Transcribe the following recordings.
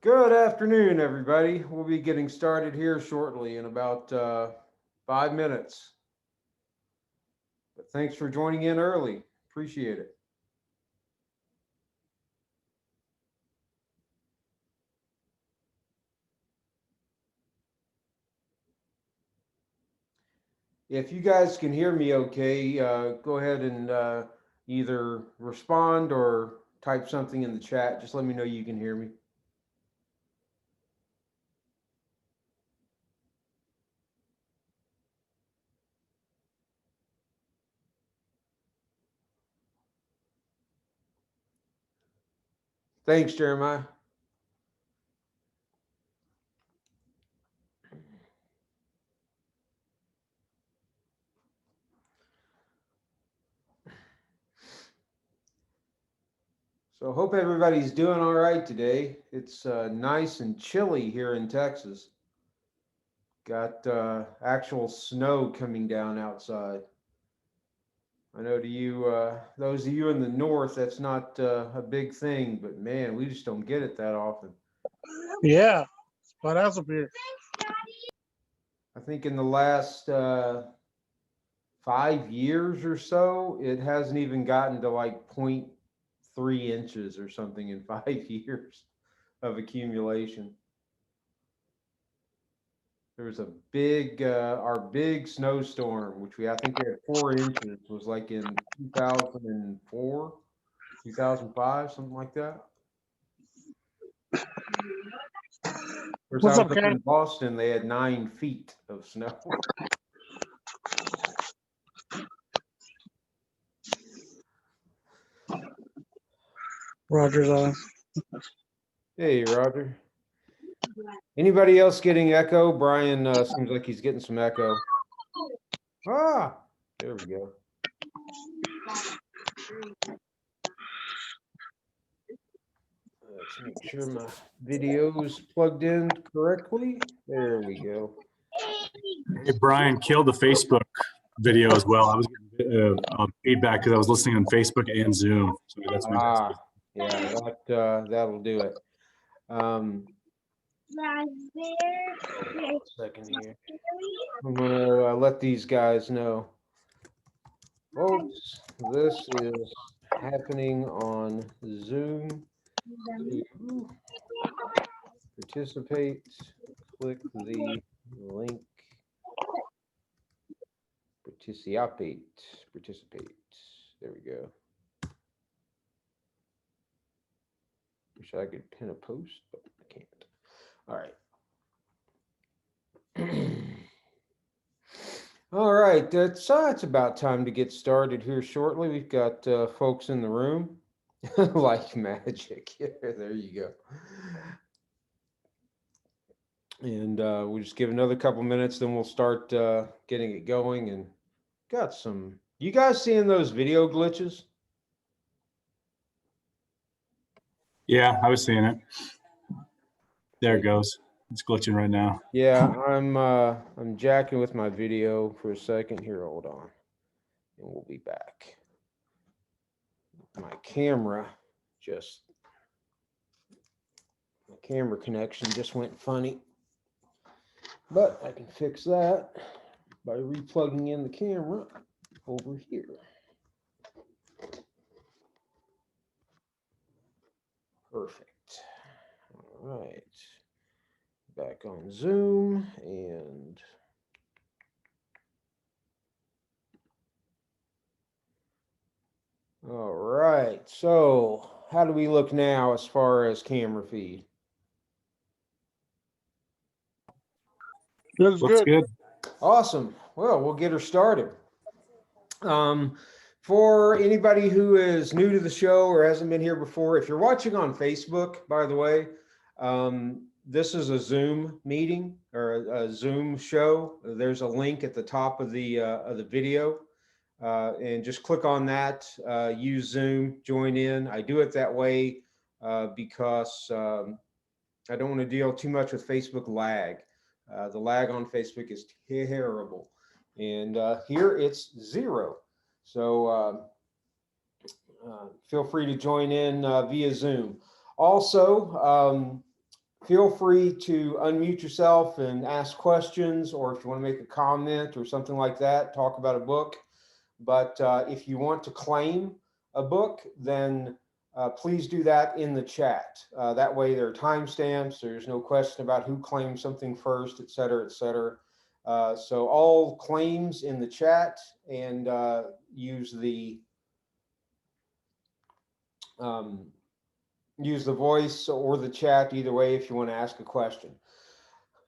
Good afternoon, everybody. We'll be getting started here shortly in about 5 minutes. But thanks for joining in early. Appreciate it. If you guys can hear me okay, go ahead and either respond or type something in the chat. Just let me know you can hear me. Thanks, Jeremiah. So hope everybody's doing all right today. It's nice and chilly here in Texas. Got actual snow coming down outside. I know to you, those of you in the north, that's not a big thing, but man, we just don't get it that often. Yeah, but that's a bit. I think in the last 5 years or so, it hasn't even gotten to like 0.3 inches or something in 5 years of accumulation. There was a big, our big snowstorm, which I think we had 4 inches, was like in 2004, 2005, something like that. What's up, Ken? In Boston, they had 9 feet of snow. Roger's on. Hey, Roger. Anybody else getting echo? Brian seems like he's getting some echo. Ah, there we go. Let's make sure my video is plugged in correctly. There we go. Hey, Brian, killed the Facebook video as well. I was getting feedback because I was listening on Facebook and Zoom. So that's yeah, that'll do it. Second here. I'm gonna let these guys know. Folks, this is happening on Zoom. To participate, click the link. Participate. There we go. Wish I could pin a post, but I can't. All right. All right, it's about time to get started here shortly. We've got folks in the room like magic. There you go. And we'll just give another couple minutes, then we'll start getting it going. And got some. You guys seeing those video glitches? Yeah, I was seeing it. There it goes. It's glitching right now. Yeah, I'm jacking with my video for a second here. Hold on, and we'll be back. My camera connection just went funny, but I can fix that by replugging in the camera over here. Perfect. All right. Back on Zoom and all right. So how do we look now as far as camera feed? Looks good. Awesome. Well, we'll get her started. For anybody who is new to the show or hasn't been here before, if you're watching on Facebook, by the way, this is a Zoom meeting or a Zoom show. There's a link at the top of the video, and just click on that. Use Zoom, join in. I do it that way because I don't want to deal too much with Facebook lag. The lag on Facebook is terrible, and here it's 0. So feel free to join in via Zoom. Also, feel free to unmute yourself and ask questions, or if you want to make a comment or something like that, talk about a book. But if you want to claim a book, then please do that in the chat. That way there are timestamps, there's no question about who claimed something first, et cetera, et cetera. So all claims in the chat, and use the voice or the chat, either way, if you want to ask a question.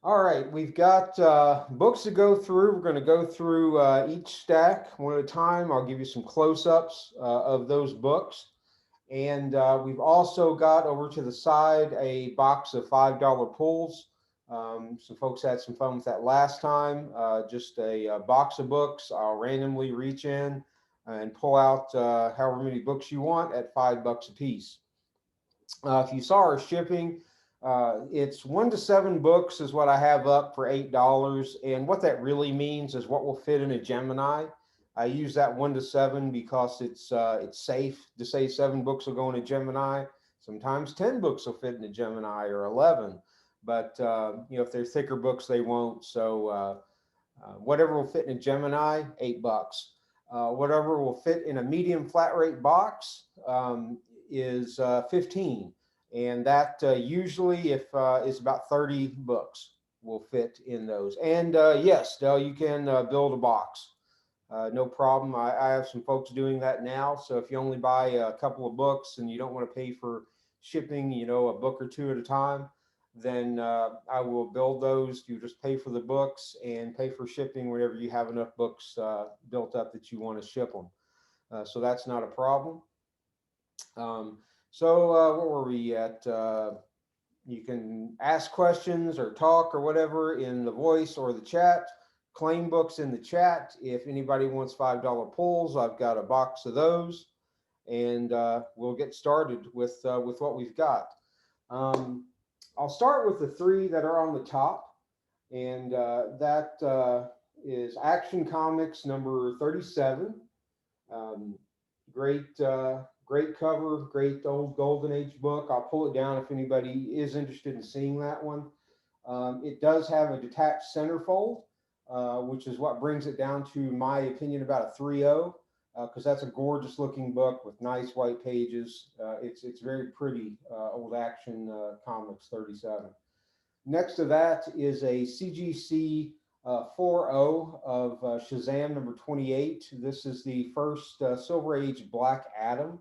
All right, we've got books to go through. We're going to go through each stack one at a time. I'll give you some close-ups of those books. And we've also got over to the side a box of $5 pulls. Some folks had some fun with that last time. Just a box of books. I'll randomly reach in and pull out however many books you want at $5 a piece. If you saw our shipping, it's 1 to 7 books is what I have up for $8. And what that really means is what will fit in a Gemini. I use that 1 to 7 because it's safe to say 7 books will go in a Gemini. Sometimes 10 books will fit in a Gemini, or 11. But you know, if they're thicker books, they won't. So whatever will fit in a Gemini, $8. Whatever will fit in a medium flat rate box is 15. And that usually, if is about 30 books will fit in those. And yes, Del, you can build a box. No problem. I have some folks doing that now. So if you only buy a couple of books and you don't want to pay for shipping, you know, a book or 2 at a time, then I will build those. You just pay for the books and pay for shipping whenever you have enough books built up that you want to ship them. So that's not a problem. What were we at? You can ask questions or talk or whatever in the voice or the chat. Claim books in the chat. If anybody wants $5 pulls, I've got a box of those, and we'll get started with what we've got. I'll start with the 3 that are on the top, and that is Action Comics number 37. Great cover, great old Golden Age book. I'll pull it down if anybody is interested in seeing that one. It does have a detached centerfold, which is what brings it down to, my opinion, about a 3.0, because that's a gorgeous looking book with nice white pages. It's very pretty, old Action Comics 37. Next to that is a CGC 4.0 of Shazam number 28. This is the first Silver Age Black Adam.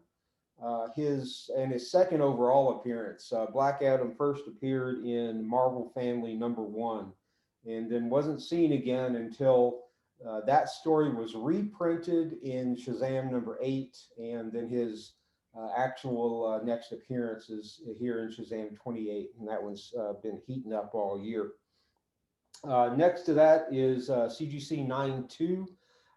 His second overall appearance. Black Adam first appeared in Marvel Family number 1, and then wasn't seen again until that story was reprinted in Shazam number 8, and then his actual next appearance is here in Shazam 28, and that one's been heating up all year. Next to that is CGC 9.2.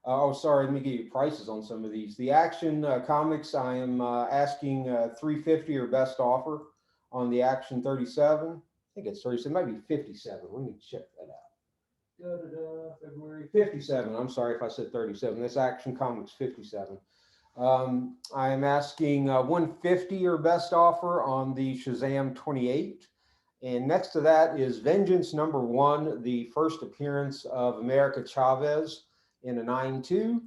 Oh, sorry, let me give you prices on some of these. The Action Comics, I am asking $3.50 or best offer on the Action 37. I think it's 37, it might be 57. Let me check that out. February 57. I'm sorry if I said 37. This Action Comics 57. I am asking $150 or best offer on the Shazam 28. And next to that is Vengeance number 1, the first appearance of America Chavez in a 9.2,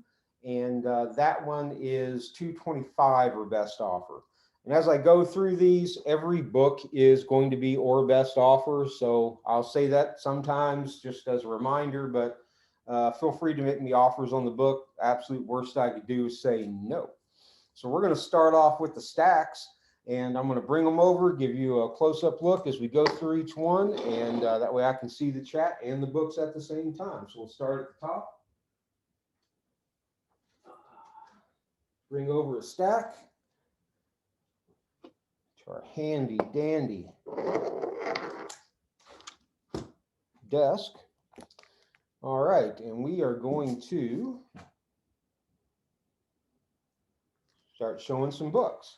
and that one is $225 or best offer. And as I go through these, every book is going to be or best offer, so I'll say that sometimes just as a reminder, but feel free to make me offers on the book. Absolute worst I could do is say no. So we're going to start off with the stacks, and I'm going to bring them over, give you a close-up look as we go through each one, and that way I can see the chat and the books at the same time. So we'll start at the top. Bring over a stack to our handy dandy desk. All right, and we are going to start showing some books.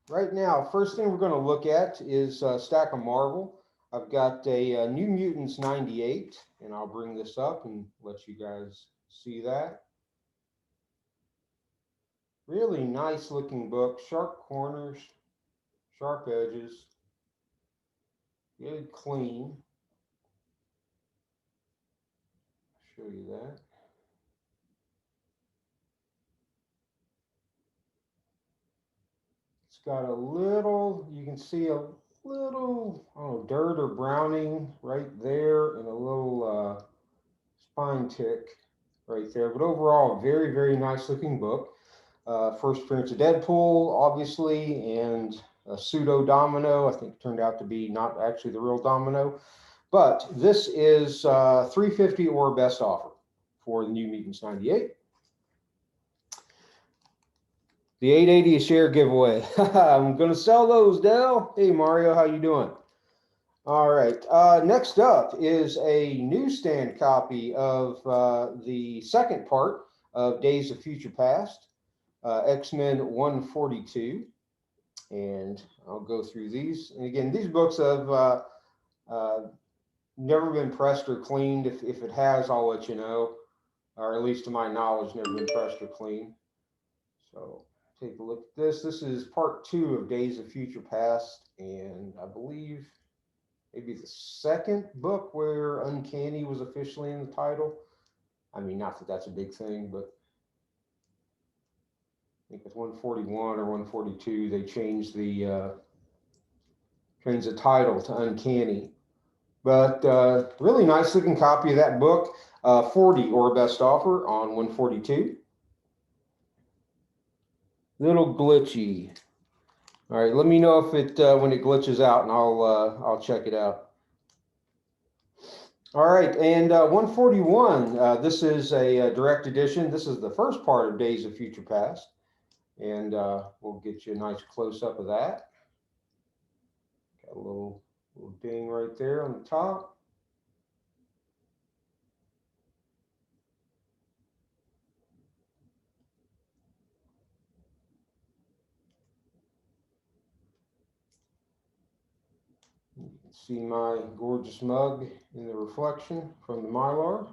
Right now, first thing we're going to look at is a stack of Marvel. I've got a New Mutants 98, and I'll bring this up and let you guys see that. Really nice looking book, sharp corners, sharp edges. Good, clean. Show you that. It's got a little, you can see a little, oh, dirt or browning right there, and a little spine tick right there. But overall, very, very nice looking book. First appearance of Deadpool, obviously, and a pseudo Domino. I think it turned out to be not actually the real Domino. But this is $3.50 or best offer for the New Mutants 98. The 880 share giveaway. I'm going to sell those, Dell. Hey, Mario, how you doing? All right. Next up is a newsstand copy of the second part of Days of Future Past, X-Men 142. And I'll go through these. And again, these books have never been pressed or cleaned. If it has, I'll let you know. Or at least to my knowledge, never been pressed or cleaned. So take a look at this. This is part 2 of Days of Future Past, and I believe maybe the second book where Uncanny was officially in the title. I mean, not that that's a big thing, but I think it's 141 or 142. They changed the title to Uncanny. But really nice looking copy of that book. 40 or best offer on 142. Little glitchy. All right, let me know if it when it glitches out, and I'll check it out. All right, and 141. This is a direct edition. This is the first part of Days of Future Past, and we'll get you a nice close up of that. Got a little ding right there on the top. You can see my gorgeous mug in the reflection from the Mylar.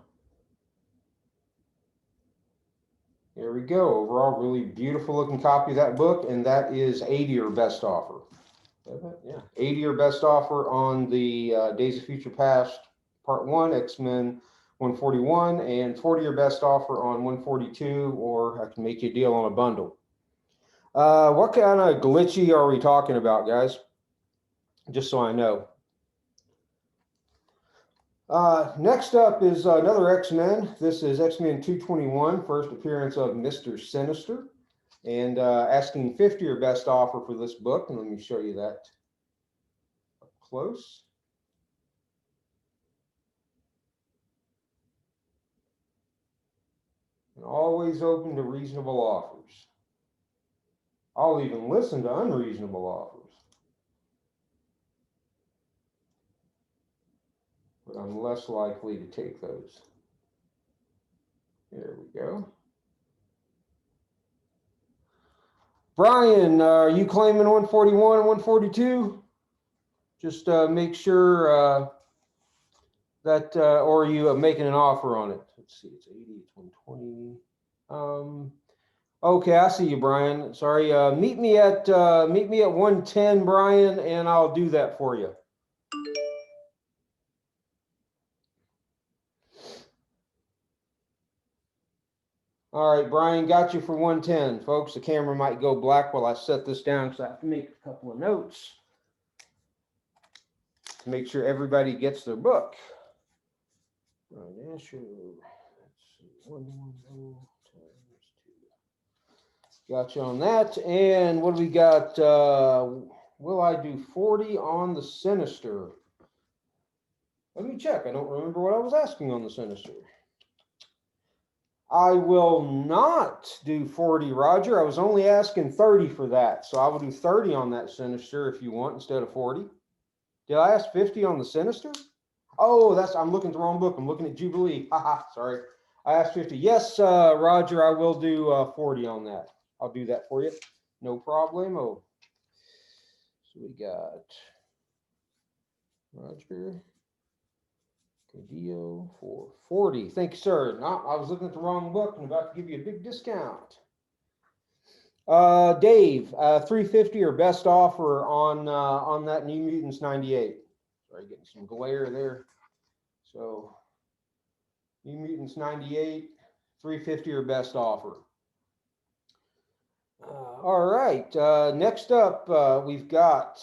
There we go. Overall, really beautiful looking copy of that book, and that is 80 or best offer. Yeah, 80 or best offer on the Days of Future Past Part 1, X-Men 141, and 40 or best offer on 142, or I can make you a deal on a bundle. What kind of glitchy are we talking about, guys? Just so I know. Next up is another X-Men. This is X-Men 221, first appearance of Mr. Sinister, and asking 50 or best offer for this book. And let me show you that up close. And always open to reasonable offers. I'll even listen to unreasonable offers. But I'm less likely to take those. There we go. Brian, are you claiming 141 and 142? Just make sure that, or are you making an offer on it? Let's see, it's 80, it's 120. Okay, I see you, Brian. Sorry, meet me at 110, Brian, and I'll do that for you. All right, Brian, got you for 110. Folks, the camera might go black while I set this down because I have to make a couple of notes to make sure everybody gets their book. Let's see, 110 times 2. Got you on that. And what do we got? Will I do 40 on the Sinister? Let me check. I don't remember what I was asking on the Sinister. I will not do 40, Roger. I was only asking 30 for that. So I will do 30 on that Sinister if you want instead of 40. Did I ask 50 on the Sinister? Oh, I'm looking at the wrong book. I'm looking at Jubilee. Haha, sorry. I asked 50. Yes, Roger, I will do 40 on that. I'll do that for you. No problemo. So we got Roger. Deal for 40. Thank you, sir. No, I was looking at the wrong book and about to give you a big discount. Dave, 350 or best offer on that New Mutants 98. Sorry, getting some glare there. So New Mutants 98, 350 or best offer. All right, next up, we've got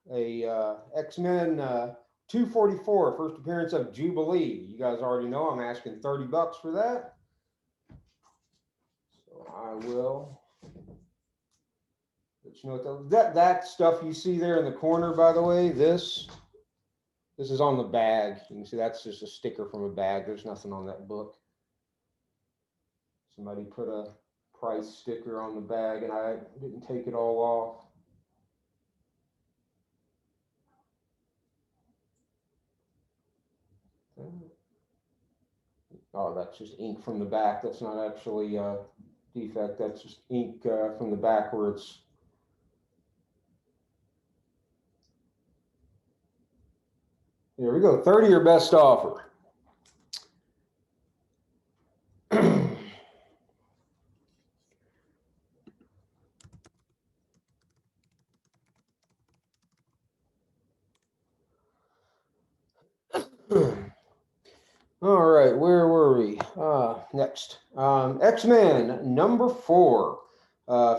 a X-Men 244, first appearance of Jubilee. You guys already know I'm asking $30 for that. So I will let you know what that stuff you see there in the corner, by the way, this is on the bag. You can see that's just a sticker from a bag. There's nothing on that book. Somebody put a price sticker on the bag and I didn't take it all off. Oh, that's just ink from the back. That's not actually a defect. That's just ink from the back where it's. There we go. 30 your best offer. All right, where were we? Next, X-Men number 4,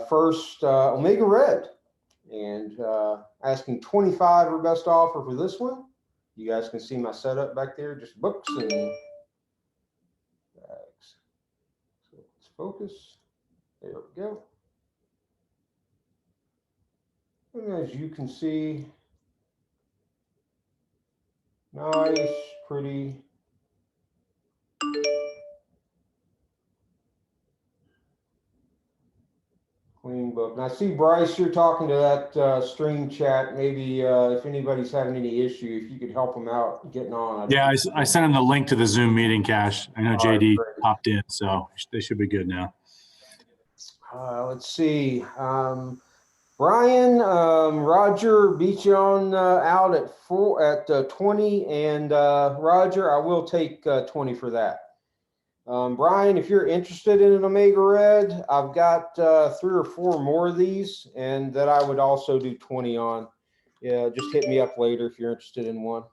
first Omega Red, and asking 25 or best offer for this one. You guys can see my setup back there, just books and bags. So let's focus. There we go. And as you can see, nice, pretty. Clean book. And I see, Bryce, you're talking to that stream chat. Maybe if anybody's having any issue, if you could help them out getting on. Yeah, I sent him the link to the Zoom meeting, Cash. I know JD Right, popped in, so they should be good now. Let's see. Brian, Roger beat you on out at 20, and Roger, I will take 20 for that. Brian, if you're interested in an Omega Red, I've got 3 or 4 more of these, and that I would also do 20 on. Yeah, just hit me up later if you're interested in one.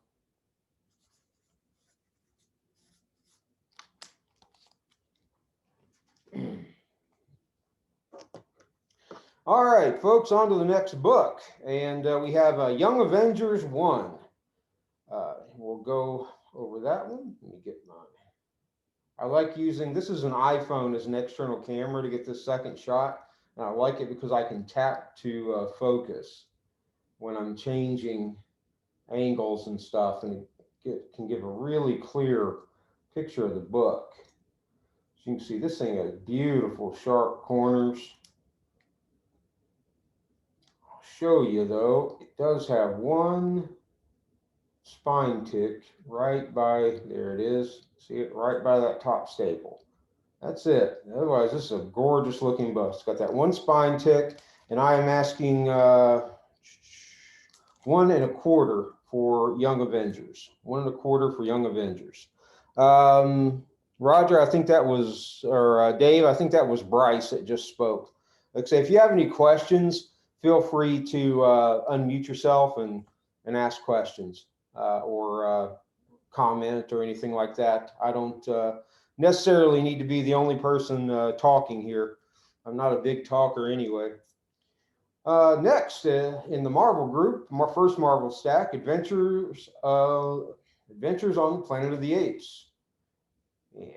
All right, folks, on to the next book, and we have Young Avengers 1. We'll go over that one. Let me get mine. I like using, this is an iPhone as an external camera to get this second shot. And I like it because I can tap to focus when I'm changing angles and stuff, and it can give a really clear picture of the book. As you can see, this thing has beautiful sharp corners. I'll show you though, it does have one spine tick right by, there it is. See it right by that top staple. That's it. Otherwise, this is a gorgeous looking book. It's got that one spine tick, and I am asking 1 1/4 for Young Avengers. 1 1/4 for Young Avengers. Roger, I think that was, or Dave, I think that was Bryce that just spoke. Like I say, if you have any questions, feel free to unmute yourself and ask questions or comment or anything like that. I don't necessarily need to be the only person talking here. I'm not a big talker anyway. Next, in the Marvel group, first Marvel stack, Adventures on the Planet of the Apes. And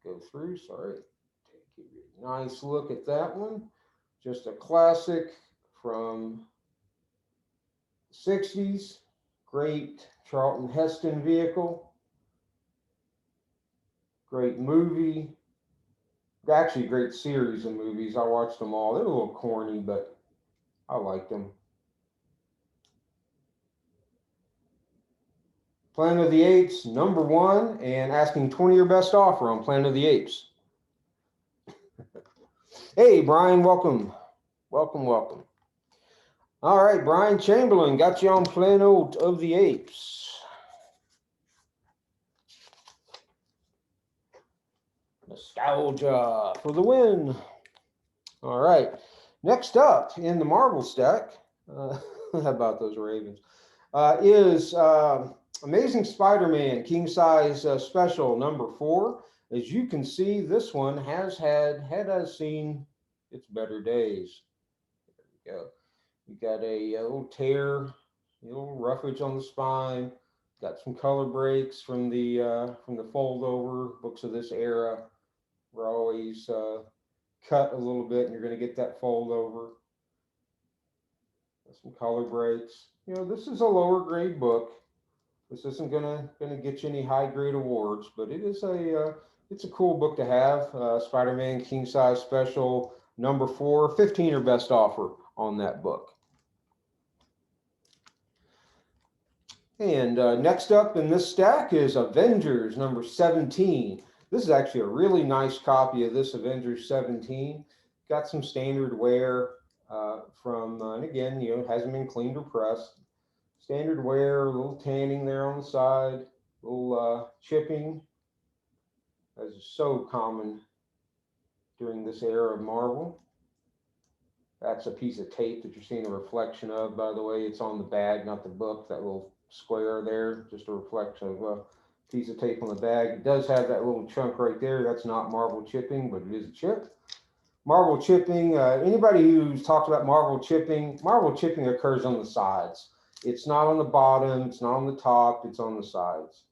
go through, sorry. Take a nice look at that one. Just a classic from the 60s. Great Charlton Heston vehicle. Great movie. Actually, great series of movies. I watched them all. They're a little corny, but I liked them. Planet of the Apes, number 1, and asking 20 your best offer on Planet of the Apes. Hey, Brian, welcome. Welcome, welcome. All right, Brian Chamberlain, got you on Planet of the Apes. Nostalgia for the win. All right, next up in the Marvel stack, how about those Ravens? is Amazing Spider-Man King Size Special number 4. As you can see, this one has has seen its better days. There we go. You got a little tear, a little roughage on the spine. Got some color breaks from the fold over. Books of this era were always cut a little bit, and you're going to get that fold over. Some color breaks. You know, this is a lower grade book. This isn't gonna get you any high grade awards, but it is it's a cool book to have. Spider-Man King Size Special number 4, 15 or best offer on that book. And next up in this stack is Avengers number 17. This is actually a really nice copy of this Avengers 17. Got some standard wear and again, you know, it hasn't been cleaned or pressed. Standard wear, a little tanning there on the side, a little chipping, as is so common during this era of Marvel. That's a piece of tape that you're seeing a reflection of, by the way. It's on the bag, not the book, that little square there, just a reflection of a piece of tape on the bag. It does have that little chunk right there. That's not Marvel chipping, but it is a chip. Marvel chipping, anybody who's talked about Marvel chipping occurs on the sides. It's not on the bottom, it's not on the top, it's on the sides.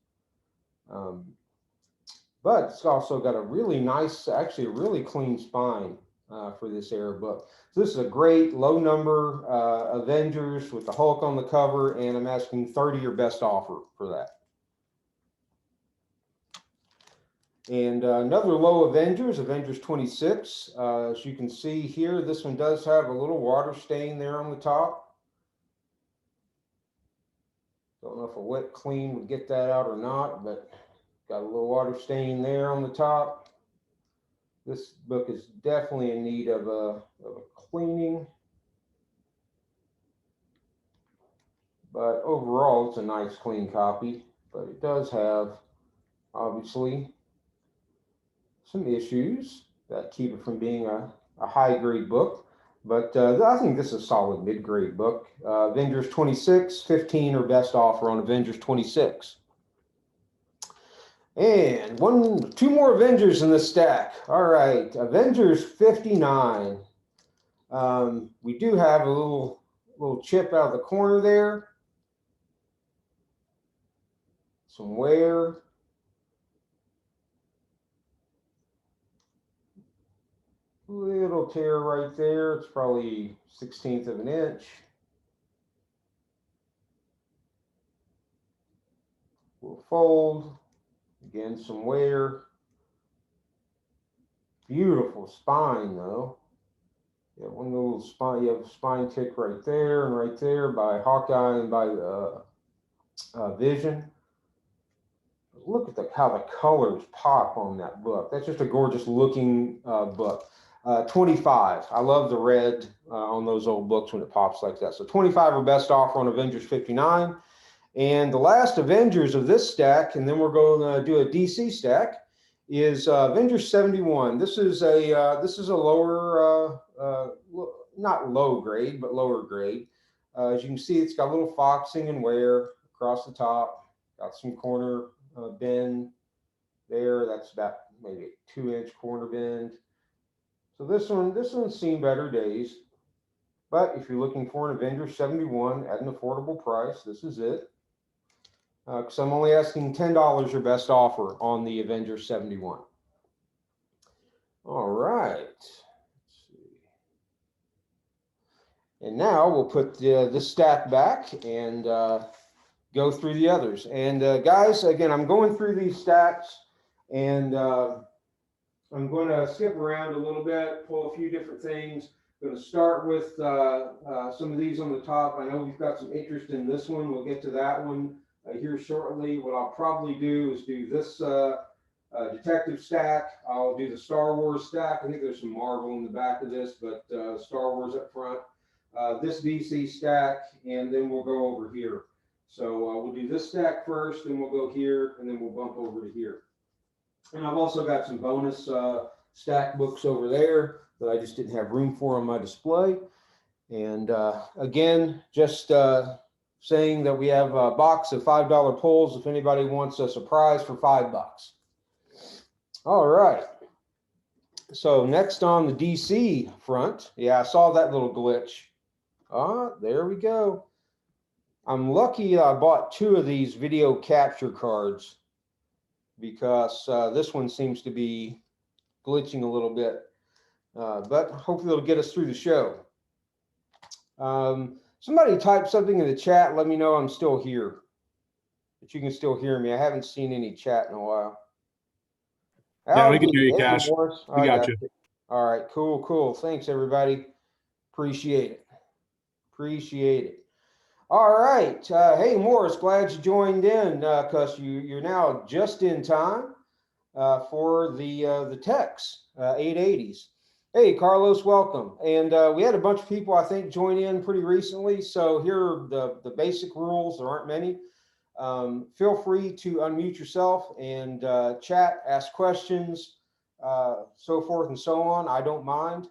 But it's also got a really nice, actually a really clean spine for this era book. So this is a great low number Avengers with the Hulk on the cover, and I'm asking 30 or best offer for that. And another low Avengers, Avengers 26. As you can see here, this one does have a little water stain there on the top. Don't know if a wet clean would get that out or not, but got a little water stain there on the top. This book is definitely in need of a cleaning. But overall, it's a nice clean copy, but it does have, obviously, some issues that keep it from being a high-grade book. But I think this is a solid mid-grade book. Avengers 26, 15 or best offer on Avengers 26. And two more Avengers in the stack. All right, Avengers 59. We do have a little chip out of the corner there. Some wear. Little tear right there. It's probably 1/16 of an inch. We'll fold. Again, some wear. Beautiful spine though. You have one little spine. You have a spine tick right there and right there by Hawkeye and by Vision. Look at how the colors pop on that book. That's just a gorgeous looking book. 25. I love the red on those old books when it pops like that. So 25 or best offer on Avengers 59. And the last Avengers of this stack, and then we're going to do a DC stack, is Avengers 71. This is a lower, not low grade, but lower grade. As you can see, it's got a little foxing and wear across the top. Got some corner bend there. That's about maybe a 2-inch corner bend. So this one's seen better days. But if you're looking for an Avengers 71 at an affordable price, this is it. Because I'm only asking $10 your best offer on the Avengers 71. All right. Let's see. And now we'll put this stack back and go through the others. And guys, again, I'm going through these stacks, and I'm going to skip around a little bit, pull a few different things. I'm going to start with some of these on the top. I know we've got some interest in this one. We'll get to that one here shortly. What I'll probably do is do this detective stack. I'll do the Star Wars stack. I think there's some Marvel in the back of this, but Star Wars up front. This DC stack, and then we'll go over here. So we'll do this stack first, then we'll go here, and then we'll bump over to here. And I've also got some bonus stack books over there that I just didn't have room for on my display. And again, just saying that we have a box of $5 pulls if anybody wants a surprise for $5. All right. So next on the DC front, yeah, I saw that little glitch. There we go. I'm lucky I bought 2 of these video capture cards because this one seems to be glitching a little bit, but hopefully it'll get us through the show. Somebody type something in the chat. Let me know I'm still here, that you can still hear me. I haven't seen any chat in a while. Yeah, we can hear you, Hey, Cash. Morris. We got you. All right, cool. Thanks, everybody. Appreciate it. All right. Hey, Morris, glad you joined in because you're now just in time for the techs, 880s. Hey, Carlos, welcome. And we had a bunch of people, I think, join in pretty recently. So here are the basic rules. There aren't many. Feel free to unmute yourself and chat, ask questions, so forth and so on. I don't mind.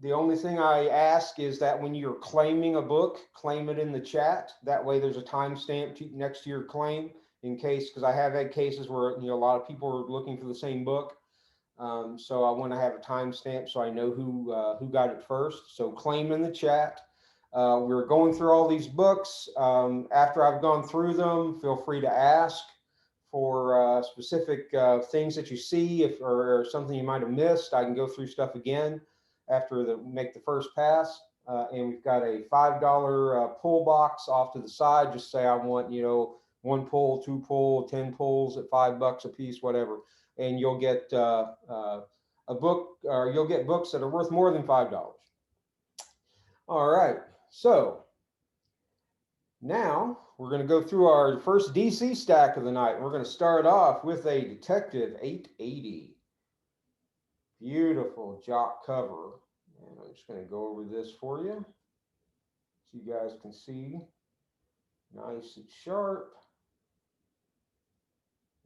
The only thing I ask is that when you're claiming a book, claim it in the chat. That way there's a timestamp next to your claim in case, because I have had cases where a lot of people are looking for the same book. So I want to have a timestamp so I know who got it first. So claim in the chat. We're going through all these books. After I've gone through them, feel free to ask for specific things that you see, or something you might have missed. I can go through stuff again after make the first pass. And we've got a $5 pull box off to the side. Just say I want 1 pull, 2 pull, 10 pulls at $5 a piece, whatever, and you'll get a book, or you'll get books that are worth more than $5. All right. So now we're going to go through our first DC stack of the night. We're going to start off with a Detective 880. Beautiful jock cover. And I'm just going to go over this for you so you guys can see. Nice and sharp.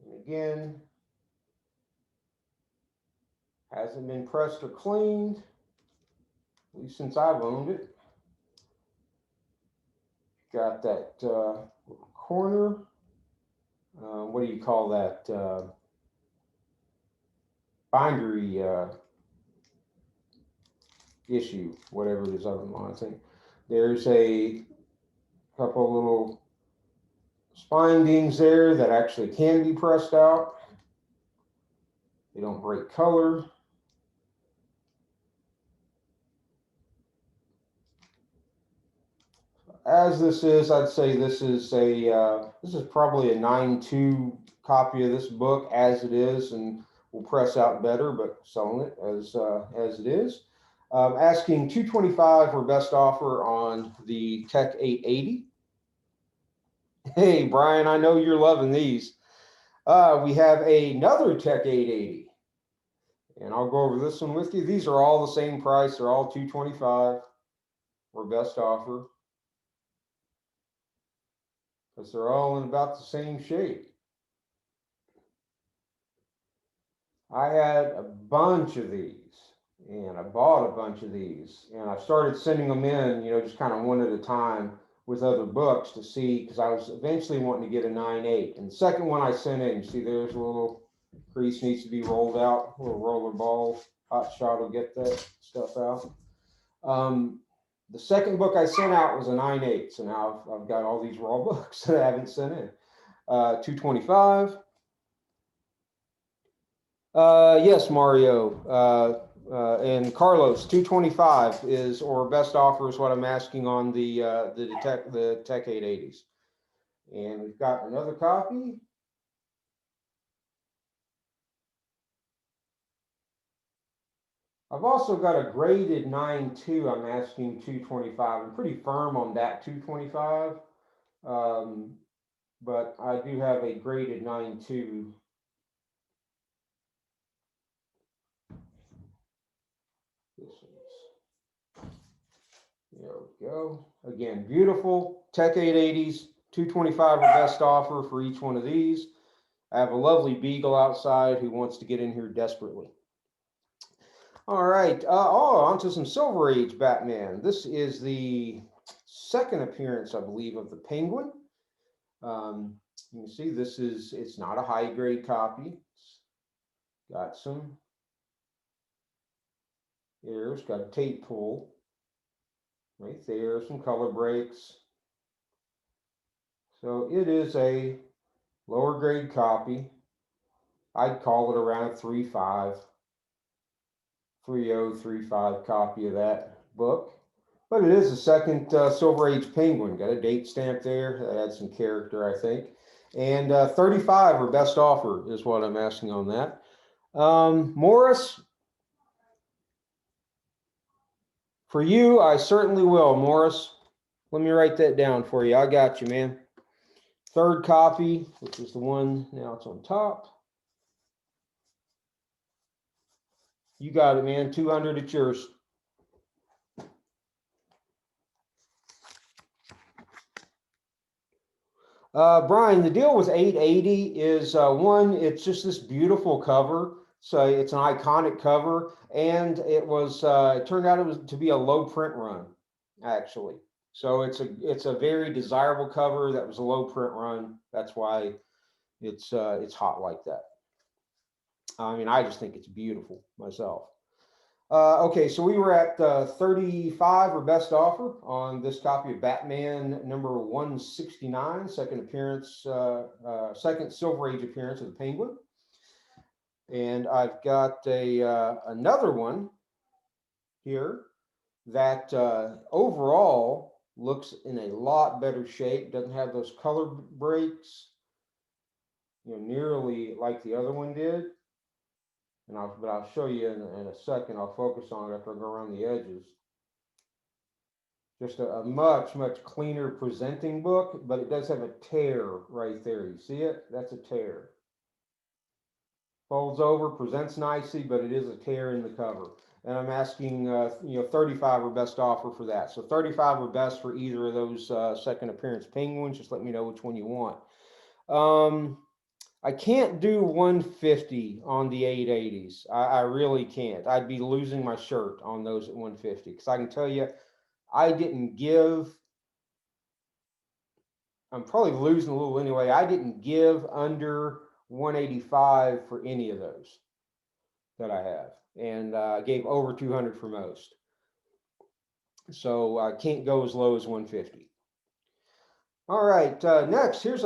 And again, hasn't been pressed or cleaned, at least since I've owned it. Got that corner, what do you call that, bindery issue, whatever it is of them on. I think there's a couple little spindings there that actually can be pressed out. They don't break color. As this is, I'd say this is probably a 9.2 copy of this book as it is, and we'll press out better, but selling it as it is. Asking $225 for best offer on the Tech 880. Hey, Brian, I know you're loving these. We have another Tech 880, and I'll go over this one with you. These are all the same price. They're all $225 for best offer, because they're all in about the same shape. I had a bunch of these, and I bought a bunch of these, and I started sending them in, just kind of one at a time with other books to see, because I was eventually wanting to get a 9.8. And the second one I sent in, you see there's a little crease needs to be rolled out, a little roller ball. Hot shot will get that stuff out. The second book I sent out was a 9.8, so now I've got all these raw books that I haven't sent in. $225. Yes, Mario and Carlos, $225 is, or best offer is what I'm asking on the Tech 880s. And we've got another copy. I've also got a graded 9.2. I'm asking $225. I'm pretty firm on that $225, but I do have a graded 9.2. There we go. Again, beautiful Tech 880s, $225 or best offer for each one of these. I have a lovely beagle outside who wants to get in here desperately. All right. On to some Silver Age Batman. This is the second appearance, I believe, of the Penguin. You can see it's not a high grade copy. It's got some here. It's got a tape pull right there, some color breaks. So it is a lower grade copy. I'd call it around a 3.5, 3.0, 3.5 copy of that book. But it is a second Silver Age Penguin. Got a date stamp there. That adds some character, I think. And 35 or best offer is what I'm asking on that. Morris, for you, I certainly will, Morris. Let me write that down for you. I got you, man. Third copy, which is the one, now it's on top. You got it, man. 200, it's yours. Brian, the deal with 880 is one, it's just this beautiful cover. So it's an iconic cover, and it turned out it was to be a low print run, actually. So it's a very desirable cover that was a low print run. That's why it's hot like that. I mean, I just think it's beautiful myself. Okay, so we were at 35 or best offer on this copy of Batman number 169, second appearance, second Silver Age appearance of the Penguin. And I've got another one here that overall looks in a lot better shape, doesn't have those color breaks, nearly like the other one did. But I'll show you in a second. I'll focus on it after I go around the edges. Just a much, much cleaner presenting book, but it does have a tear right there. You see it? That's a tear. Folds over, presents nicely, but it is a tear in the cover. And I'm asking, 35 or best offer for that. So 35 or best for either of those second appearance Penguins. Just let me know which one you want. I can't do 150 on the 880s. I really can't. I'd be losing my shirt on those at 150 because I can tell you, I didn't give. I'm probably losing a little anyway. I didn't give under 185 for any of those that I have, and I gave over 200 for most. So I can't go as low as 150. All right, next, here's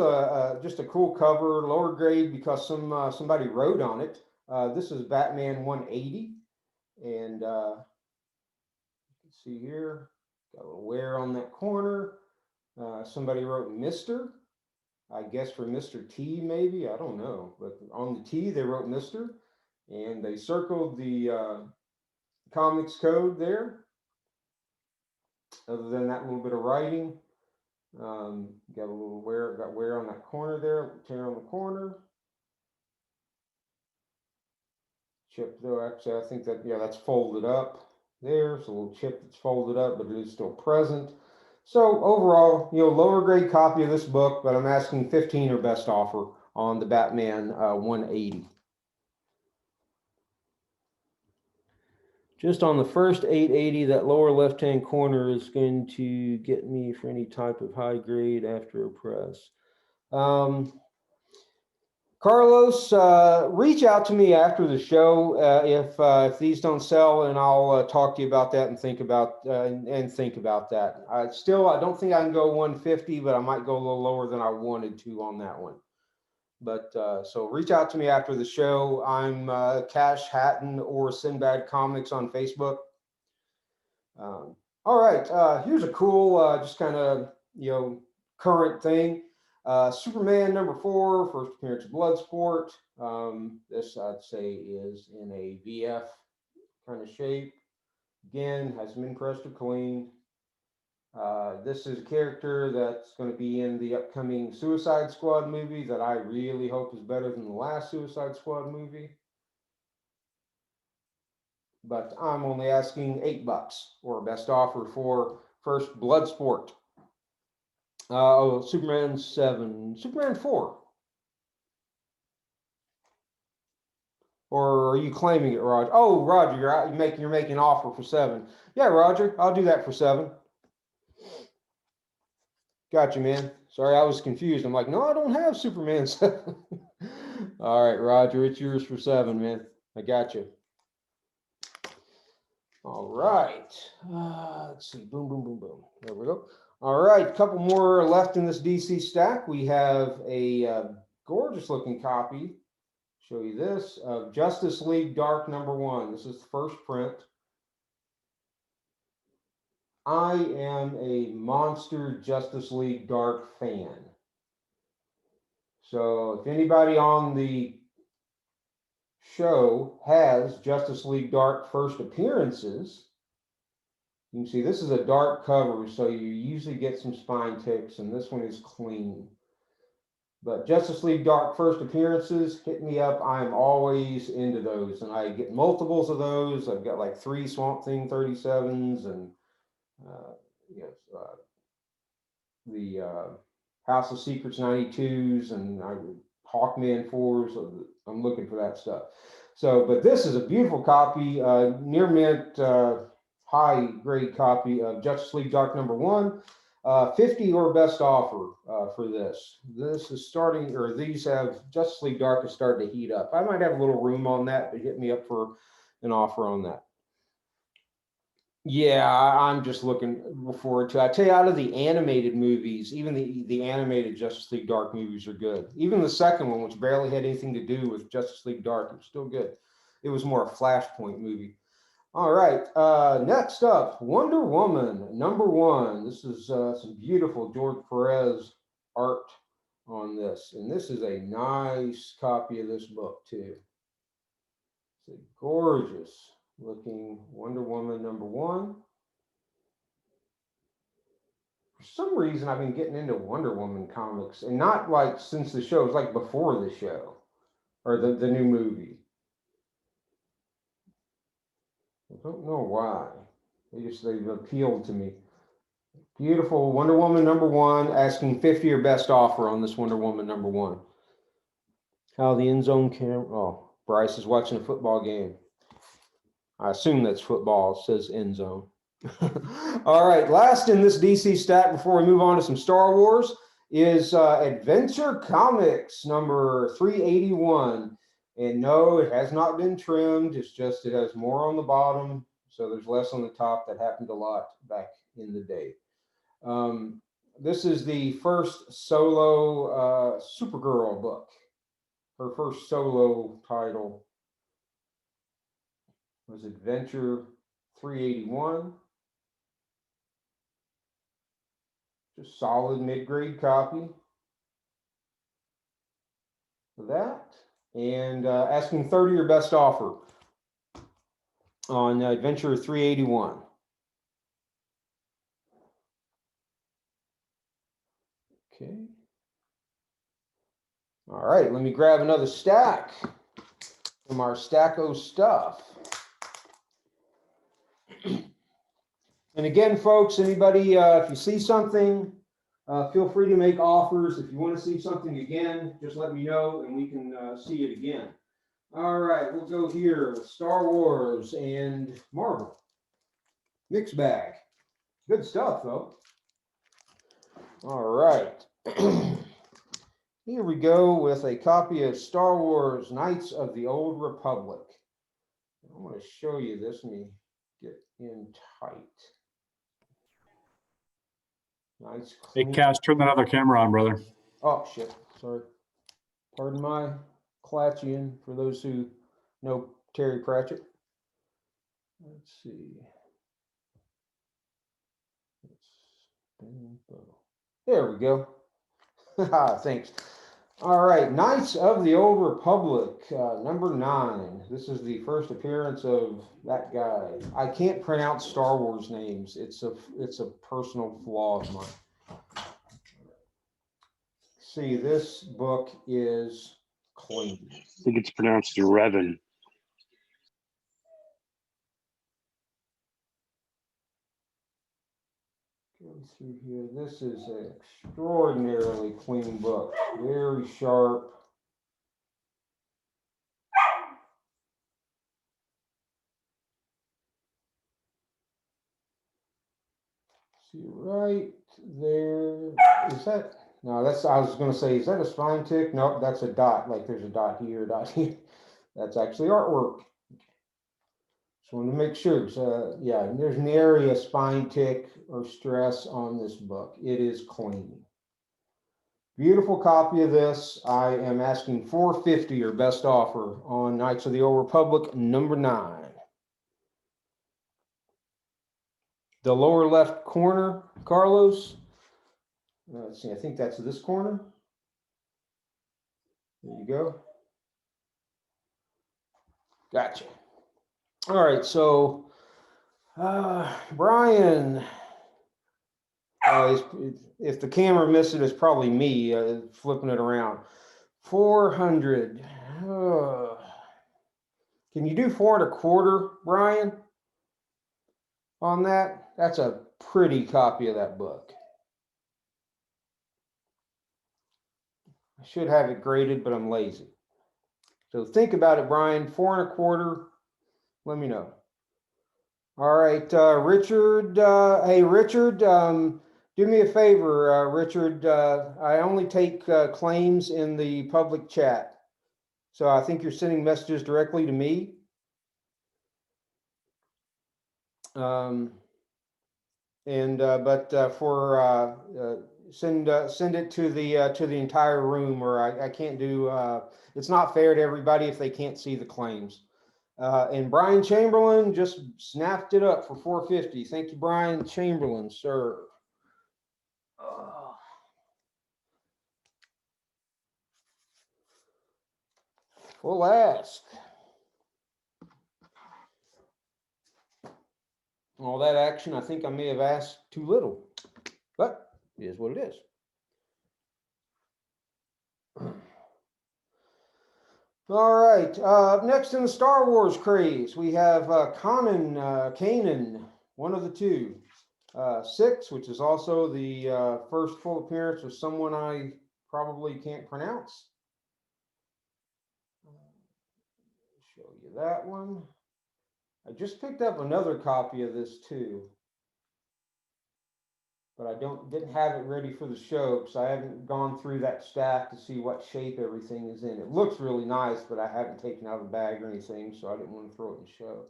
just a cool cover, lower grade because somebody wrote on it. This is Batman 180, and you can see here, got a little wear on that corner. Somebody wrote Mr., I guess for Mr. T maybe, I don't know, but on the T they wrote Mr., and they circled the comics code there. Other than that little bit of writing. Got a little wear on that corner there, tear on the corner. Chip though, actually, I think that, that's folded up there. It's a little chip that's folded up, but it is still present. So overall, lower grade copy of this book, but I'm asking 15 or best offer on the Batman 180. Just on the first 880, that lower left-hand corner is going to get me for any type of high grade after a press. Carlos, reach out to me after the show if these don't sell, and I'll talk to you about that and think about that. I don't think I can go 150, but I might go a little lower than I wanted to on that one. But so reach out to me after the show. I'm Cash Hatton or Sinbad Comics on Facebook. All right, here's a cool, just kind of current thing. Superman number 4, first appearance of Bloodsport. This I'd say is in a VF kind of shape. Again, hasn't been pressed or cleaned. This is a character that's going to be in the upcoming Suicide Squad movie that I really hope is better than the last Suicide Squad movie. But I'm only asking $8 or best offer for first Bloodsport. Superman 7, Superman 4. Or are you claiming it, Roger? Oh, Roger, you're making an offer for 7. Yeah, Roger, I'll do that for 7. Got you, man. Sorry, I was confused. I'm like, no, I don't have Superman 7. All right, Roger, it's yours for 7, man. I got you. All right. Let's see. Boom, boom, boom, boom. There we go. All right, a couple more left in this DC stack. We have a gorgeous looking copy. Show you this of Justice League Dark #1. This is the first print. I am a monster Justice League Dark fan. So if anybody on the show has Justice League Dark first appearances, you can see this is a dark cover, so you usually get some spine ticks, and this one is clean. But Justice League Dark first appearances, hit me up. I'm always into those, and I get multiples of those. I've got like 3 Swamp Thing 37s, and the House of Secrets 92s, and Hawkman 4s. I'm looking for that stuff. So, but this is a beautiful copy, near mint, high grade copy of Justice League Dark #1. 50 or best offer for this. This is starting, or these have Justice League Dark is starting to heat up. I might have a little room on that, but hit me up for an offer on that. Yeah, I'm just looking forward to it. I tell you, out of the animated movies, even the animated Justice League Dark movies are good. Even the second one, which barely had anything to do with Justice League Dark, it was still good. It was more a Flashpoint movie. All right, next up, Wonder Woman #1. This is some beautiful George Perez art on this, and this is a nice copy of this book too. It's a gorgeous looking Wonder Woman #1. For some reason, I've been getting into Wonder Woman comics, and not like since the show, it's like before the show or the new movie. I don't know why. They've appealed to me. Beautiful Wonder Woman #1, asking 50 or best offer on this Wonder Woman #1. How the end zone camera. Oh, Bryce is watching a football game. I assume that's football. It says end zone. All right, last in this DC stack before we move on to some Star Wars is Adventure Comics number 381. And no, it has not been trimmed. It's just it has more on the bottom, so there's less on the top. That happened a lot back in the day. This is the first solo Supergirl book. Her first solo title was Adventure 381. Just solid mid-grade copy for that. And asking 30 or best offer on Adventure 381. Okay. All right, let me grab another stack from our Stacko stuff. And again, folks, anybody, if you see something, feel free to make offers. If you want to see something again, just let me know and we can see it again. All right, we'll go here. Star Wars and Marvel. Mixed bag. Good stuff, though. All right. Here we go with a copy of Star Wars Knights of the Old Republic. I want to show you this. Let me get in tight. Nice. Hey, Cash, turn that other camera on, brother. Oh, shit. Sorry. Pardon my Clatchian for those who know Terry Pratchett. Let's see. There we go. Thanks. All right, Knights of the Old Republic, number 9. This is the first appearance of that guy. I can't pronounce Star Wars names. It's a personal flaw of mine. See, this book is clean. I think it's pronounced Revan. Go through here. This is an extraordinarily clean book. Very sharp. See right there. Is that? No, that's. I was going to say, is that a spine tick? No, that's a dot. Like there's a dot here, dot here. That's actually artwork. Just wanted to make sure. So, yeah, there's nary a spine tick or stress on this book. It is clean. Beautiful copy of this. I am asking $4.50 or best offer on Knights of the Old Republic number 9. The lower left corner, Carlos. Let's see, I think that's this corner. There you go. Gotcha. All right, so Brian, if the camera missed it, it's probably me flipping it around. 400. Can you do 4 1/4, Brian? On that? That's a pretty copy of that book. I should have it graded, but I'm lazy. So think about it, Brian. 4 1/4. Let me know. All right, Richard. Hey, Richard, do me a favor, Richard. I only take claims in the public chat. So I think you're sending messages directly to me. Send it to the entire room, or I can't do. It's not fair to everybody if they can't see the claims. And Brian Chamberlain just snapped it up for $4.50. Thank you, Brian Chamberlain, sir. Full ask. All that action, I think I may have asked too little, but it is what it is. All right, next in the Star Wars craze, we have Kanan, one of the two. 6, which is also the first full appearance of someone I probably can't pronounce. Show you that one. I just picked up another copy of this too, but I didn't have it ready for the show because I haven't gone through that stack to see what shape everything is in. It looks really nice, but I haven't taken out the bag or anything, so I didn't want to throw it in the show.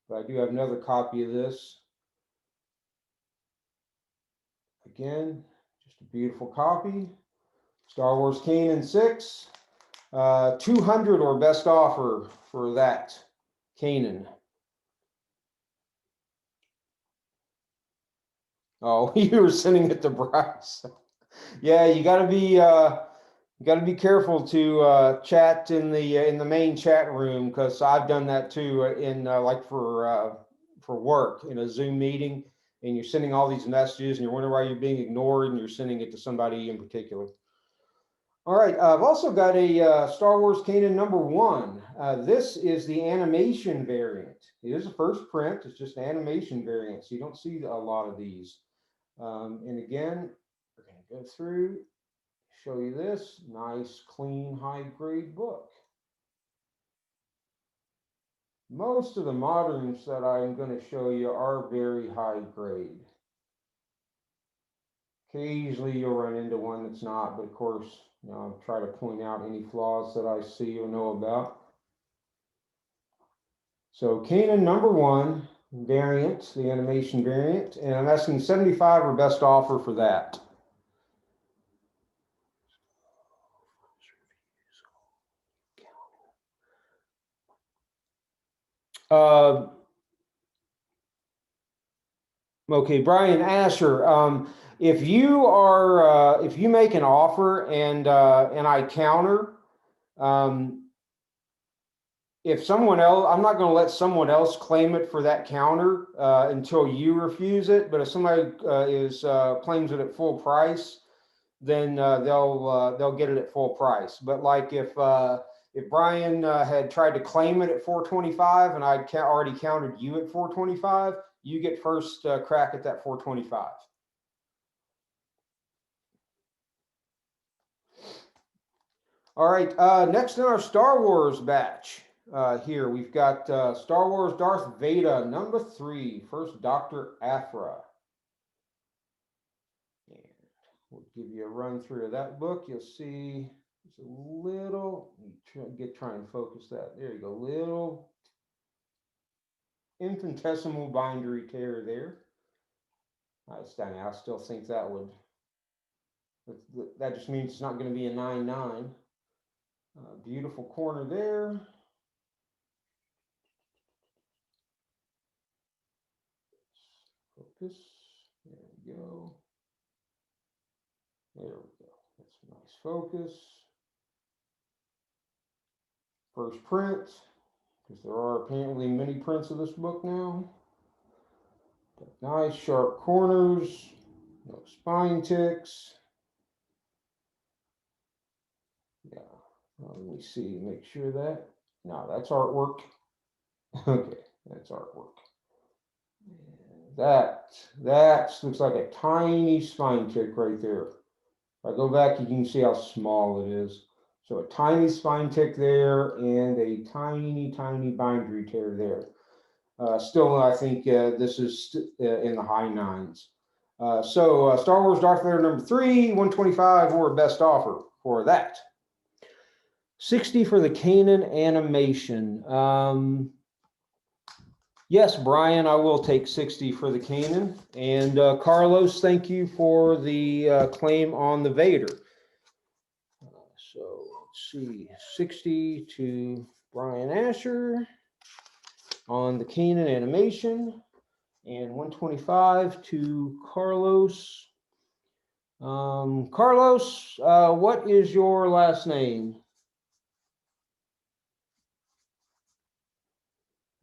But I do have another copy of this. Again, just a beautiful copy. Star Wars Kanan 6. 200 or best offer for that Kanan. Oh, you were sending it to Bryce. Yeah, you got to be careful to chat in the main chat room, because I've done that too in like for work in a Zoom meeting, and you're sending all these messages and you're wondering why you're being ignored, and you're sending it to somebody in particular. All right, I've also got a Star Wars Kanan number 1. This is the animation variant. It is a first print. It's just an animation variant, so you don't see a lot of these. And again, we're going to go through, show you this nice, clean, high-grade book. Most of the moderns that I'm going to show you are very high grade. Occasionally you'll run into one that's not, but of course, I'll try to point out any flaws that I see or know about. So Kanan number 1 variant, the animation variant, and I'm asking 75 or best offer for that. Okay, Brian Asher. If you make an offer and I counter, if someone else, I'm not going to let someone else claim it for that counter until you refuse it. But if somebody claims it at full price, then they'll get it at full price. But like if Brian had tried to claim it at $425 and I'd already countered you at $425, you get first crack at that $425. All right, next in our Star Wars batch here, we've got Star Wars Darth Vader number 3, first Dr. Aphra. we'll give you a run through of that book. You'll see it's a little, try and focus that. There you go, little infinitesimal bindery tear there. I still think that would, that just means it's not going to be a 9/9. Beautiful corner there. Focus. There we go. There we go. That's a nice focus. First print, because there are apparently many prints of this book now. Nice sharp corners, no spine ticks. Yeah, let me see, make sure that, no, that's artwork. Okay, that's artwork. That looks like a tiny spine tick right there. If I go back, you can see how small it is. So a tiny spine tick there and a tiny, tiny bindery tear there. Still, I think this is in the high 9s. So Star Wars Darth Vader number 3, 125 or best offer for that. 60 for the Conan animation. Yes, Brian, I will take 60 for the Conan. And Carlos, thank you for the claim on the Vader. So let's see, 60 to Brian Asher on the Conan animation, and 125 to Carlos. Carlos, what is your last name?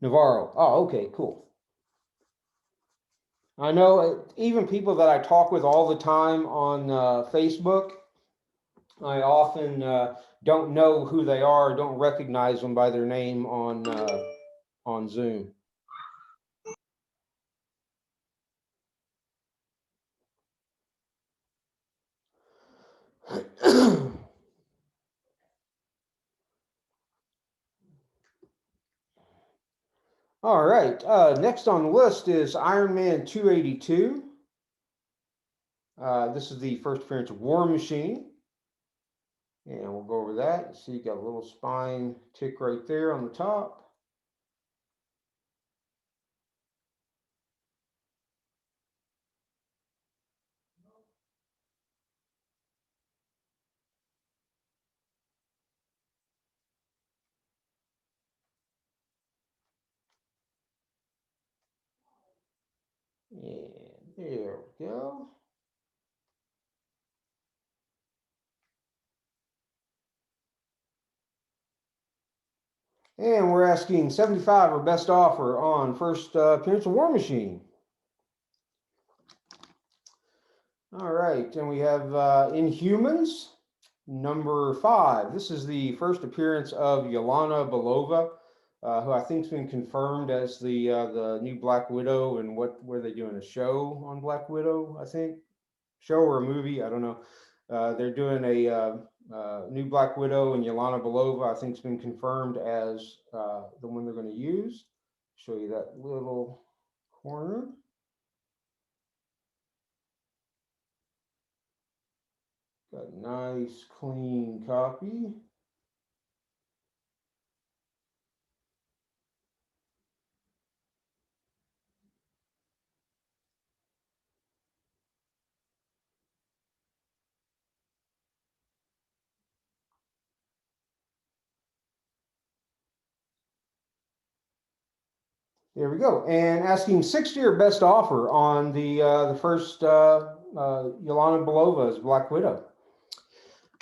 Navarro. Oh, okay, cool. I know even people that I talk with all the time on Facebook, I often don't know who they are, don't recognize them by their name on Zoom. All right, next on the list is Iron Man 282. This is the first appearance of War Machine. And we'll go over that. See, you got a little spine tick right there on the top. And there we go. And we're asking 75 or best offer on first appearance of War Machine. All right, and we have Inhumans number 5. This is the first appearance of Yelena Belova, who I think has been confirmed as the new Black Widow. And what were they doing, a show on Black Widow? I think show or a movie, I don't know. They're doing a new Black Widow, and Yelena Belova I think has been confirmed as the one they're going to use. Show you that little corner. Got a nice clean copy. There we go. And asking 60 or best offer on the first Yelena Belova's Black Widow.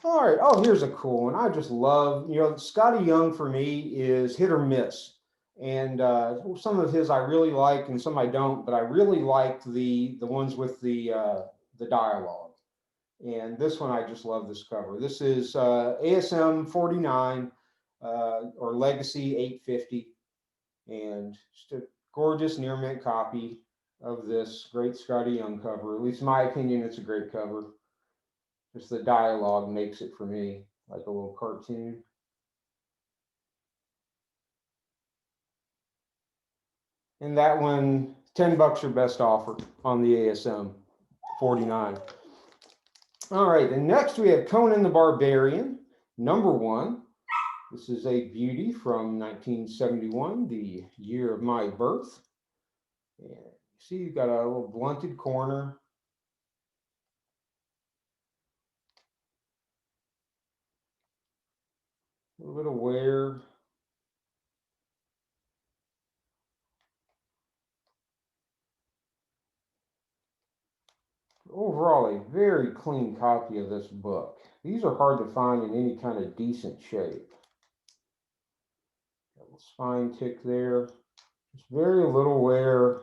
All right. Oh, here's a cool one. I just love, Scotty Young for me is hit or miss. And some of his I really like and some I don't, but I really like the ones with the dialogue. And this one, I just love this cover. This is ASM 49 or Legacy 850. And just a gorgeous near mint copy of this great Scotty Young cover. At least in my opinion, it's a great cover. Just the dialogue makes it for me, like a little cartoon. And that one, $10 your best offer on the ASM 49. All right, and next we have Conan the Barbarian, #1. This is a beauty from 1971, the year of my birth. And you see, you've got a little blunted corner. A little bit of wear. Overall, a very clean copy of this book. These are hard to find in any kind of decent shape. Got a little spine tick there. Just very little wear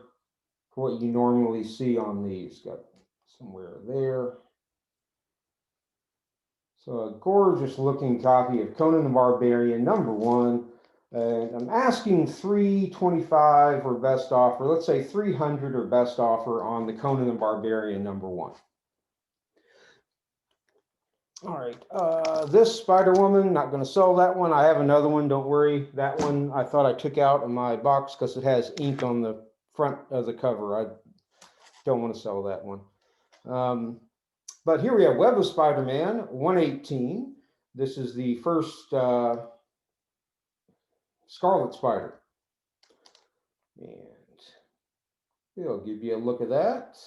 for what you normally see on these. Got some wear there. So a gorgeous looking copy of Conan the Barbarian, #1. And I'm asking $325 or best offer. Let's say $300 or best offer on the Conan the Barbarian #1. All right, this Spider-Woman, not going to sell that one. I have another one, don't worry. That one I thought I took out of my box because it has ink on the front of the cover. I don't want to sell that one. But here we have Web of Spider-Man, 118. This is the first Scarlet Spider. And it'll give you a look at that.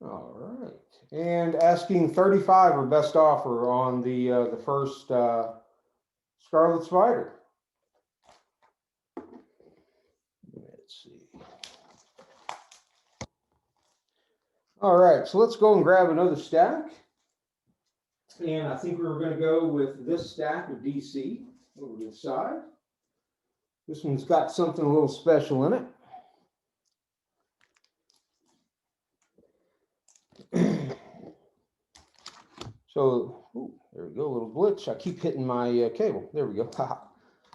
All right, and asking $35 or best offer on the first Scarlet Spider. Let's see. All right, so let's go and grab another stack. And I think we were going to go with this stack of DC over to the side. This one's got something a little special in it. So, ooh, there we go, a little glitch. I keep hitting my cable. There we go.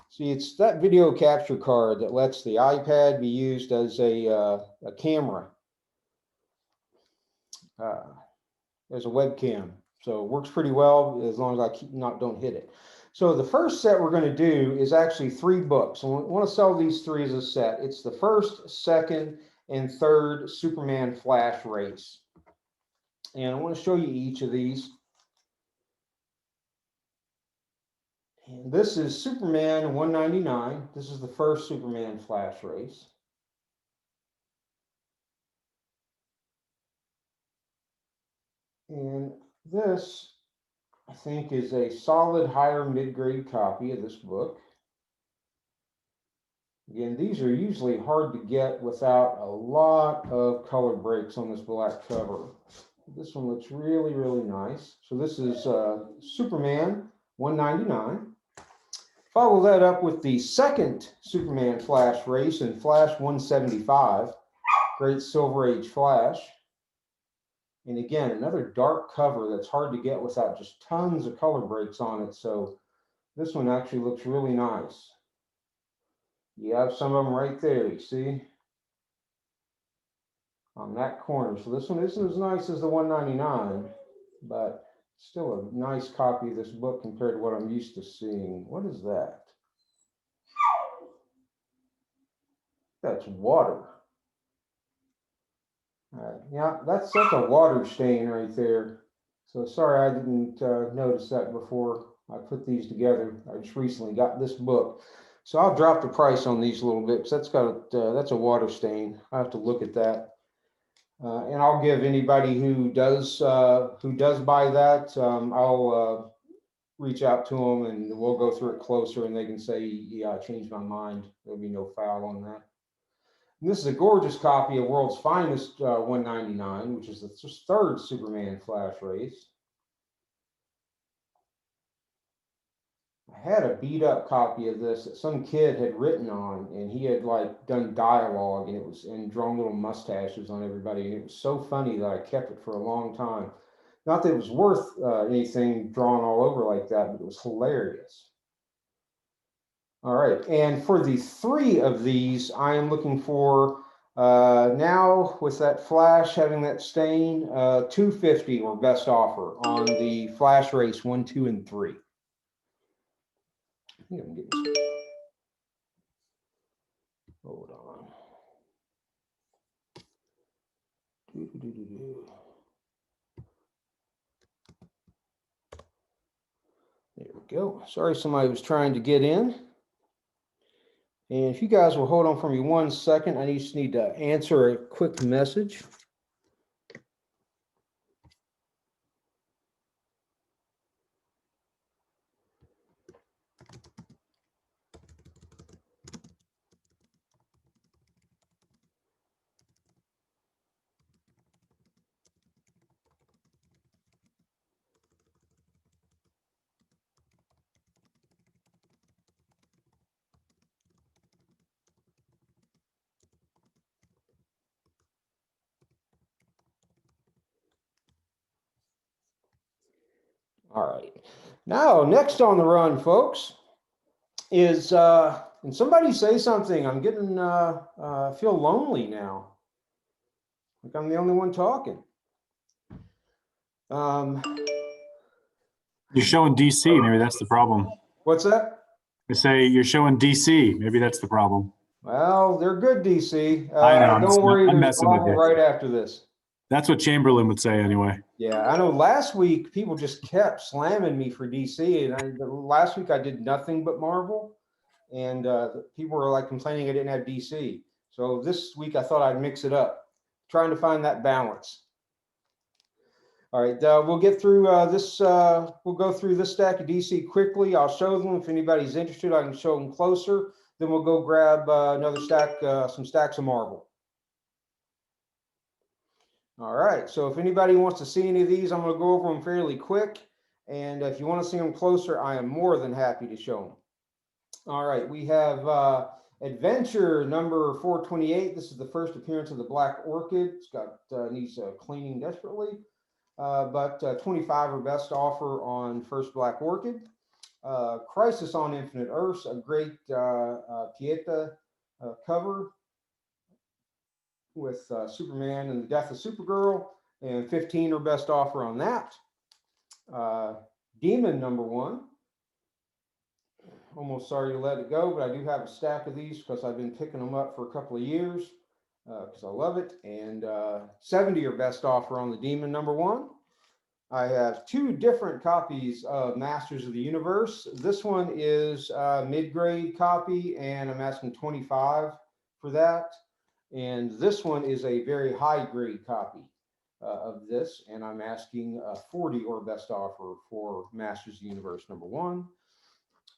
See, it's that video capture card that lets the iPad be used as a camera, as a webcam. So it works pretty well as long as I don't hit it. So the first set we're going to do is actually 3 books. I want to sell these 3 as a set. It's the first, second, and third Superman Flash race. And I want to show you each of these. And this is Superman 199. This is the first Superman Flash race. And this, I think, is a solid higher mid-grade copy of this book. Again, these are usually hard to get without a lot of color breaks on this black cover. This one looks really, really nice. So this is Superman 199. Follow that up with the second Superman Flash race in Flash 175, Great Silver Age Flash. And again, another dark cover that's hard to get without just tons of color breaks on it. So this one actually looks really nice. You have some of them right there, you see? On that corner. So this one isn't as nice as the 199, but still a nice copy of this book compared to what I'm used to seeing. What is that? That's water. Yeah, that's a water stain right there. So sorry I didn't notice that before I put these together. I just recently got this book. So I'll drop the price on these a little bit because that's a water stain. I have to look at that. And I'll give anybody who does buy that, I'll reach out to them and we'll go through it closer and they can say, yeah, I changed my mind. There'll be no foul on that. And this is a gorgeous copy of World's Finest 199, which is the third Superman Flash race. I had a beat up copy of this that some kid had written on, and he had like done dialogue and drawn little mustaches on everybody. And it was so funny that I kept it for a long time. Not that it was worth anything drawn all over like that, but it was hilarious. All right, and for the 3 of these, I am looking for Now with that Flash having that stain, $250 or best offer on the Flash race 1, 2, and 3. I think I'm getting some. Hold on. There we go. Sorry, somebody was trying to get in. And if you guys will hold on for me 1 second, I just need to answer a quick message. All right. Now, next on the run, folks, is and somebody say something. I'm getting feel lonely now. Like I'm the only one talking. You're showing DC. Maybe that's the problem. What's that? They say you're showing DC. Maybe that's the problem. Well, they're good, DC. I know. Don't worry, I'm there's messing with Marvel you. right after this. That's what Chamberlain would say anyway. Yeah, I know. Last week, people just kept slamming me for DC, and last week I did nothing but Marvel, and people were like complaining I didn't have DC. So this week I thought I'd mix it up, trying to find that balance. All right, we'll get through this. We'll go through this stack of DC quickly. I'll show them. If anybody's interested, I can show them closer. Then we'll go grab another stack, some stacks of Marvel. All right, so if anybody wants to see any of these, I'm going to go over them fairly quick. And if you want to see them closer, I am more than happy to show them. All right, we have Adventure number 428. This is the first appearance of the Black Orchid. It's got needs cleaning desperately, but 25 or best offer on first Black Orchid. Crisis on Infinite Earths, a great Pieta cover with Superman and the death of Supergirl, and 15 or best offer on that. Demon number 1. Almost sorry to let it go, but I do have a stack of these because I've been picking them up for a couple of years because I love it. And 70 or best offer on the Demon number 1. I have 2 different copies of Masters of the Universe. This one is a mid-grade copy, and I'm asking 25 for that. And this one is a very high-grade copy of this, and I'm asking 40 or best offer for Masters of the Universe number 1.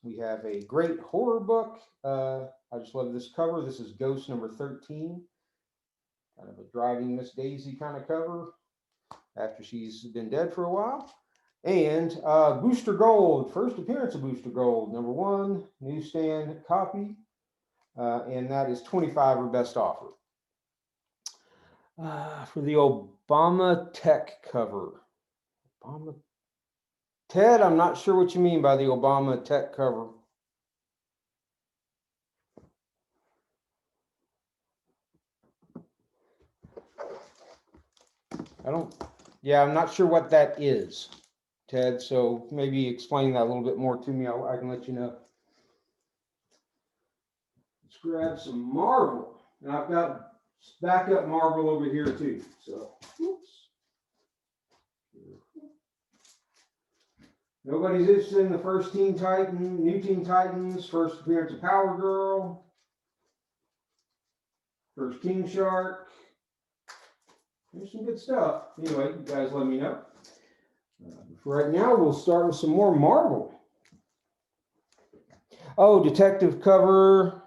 We have a great horror book. I just love this cover. This is Ghost number 13. Kind of a driving Miss Daisy kind of cover after she's been dead for a while. And Booster Gold, first appearance of Booster Gold, number 1, newsstand copy. And that is 25 or best offer. For the Obama Tech cover. Ted, I'm not sure what you mean by the Obama Tech cover. I'm not sure what that is, Ted. So maybe explain that a little bit more to me. I can let you know. Let's grab some Marvel. And I've got backup Marvel over here too. So, oops. Nobody's interested in the first Teen Titan, New Teen Titans, first appearance of Power Girl, first King Shark. There's some good stuff. Anyway, you guys let me know. For right now, we'll start with some more Marvel. Oh, detective cover.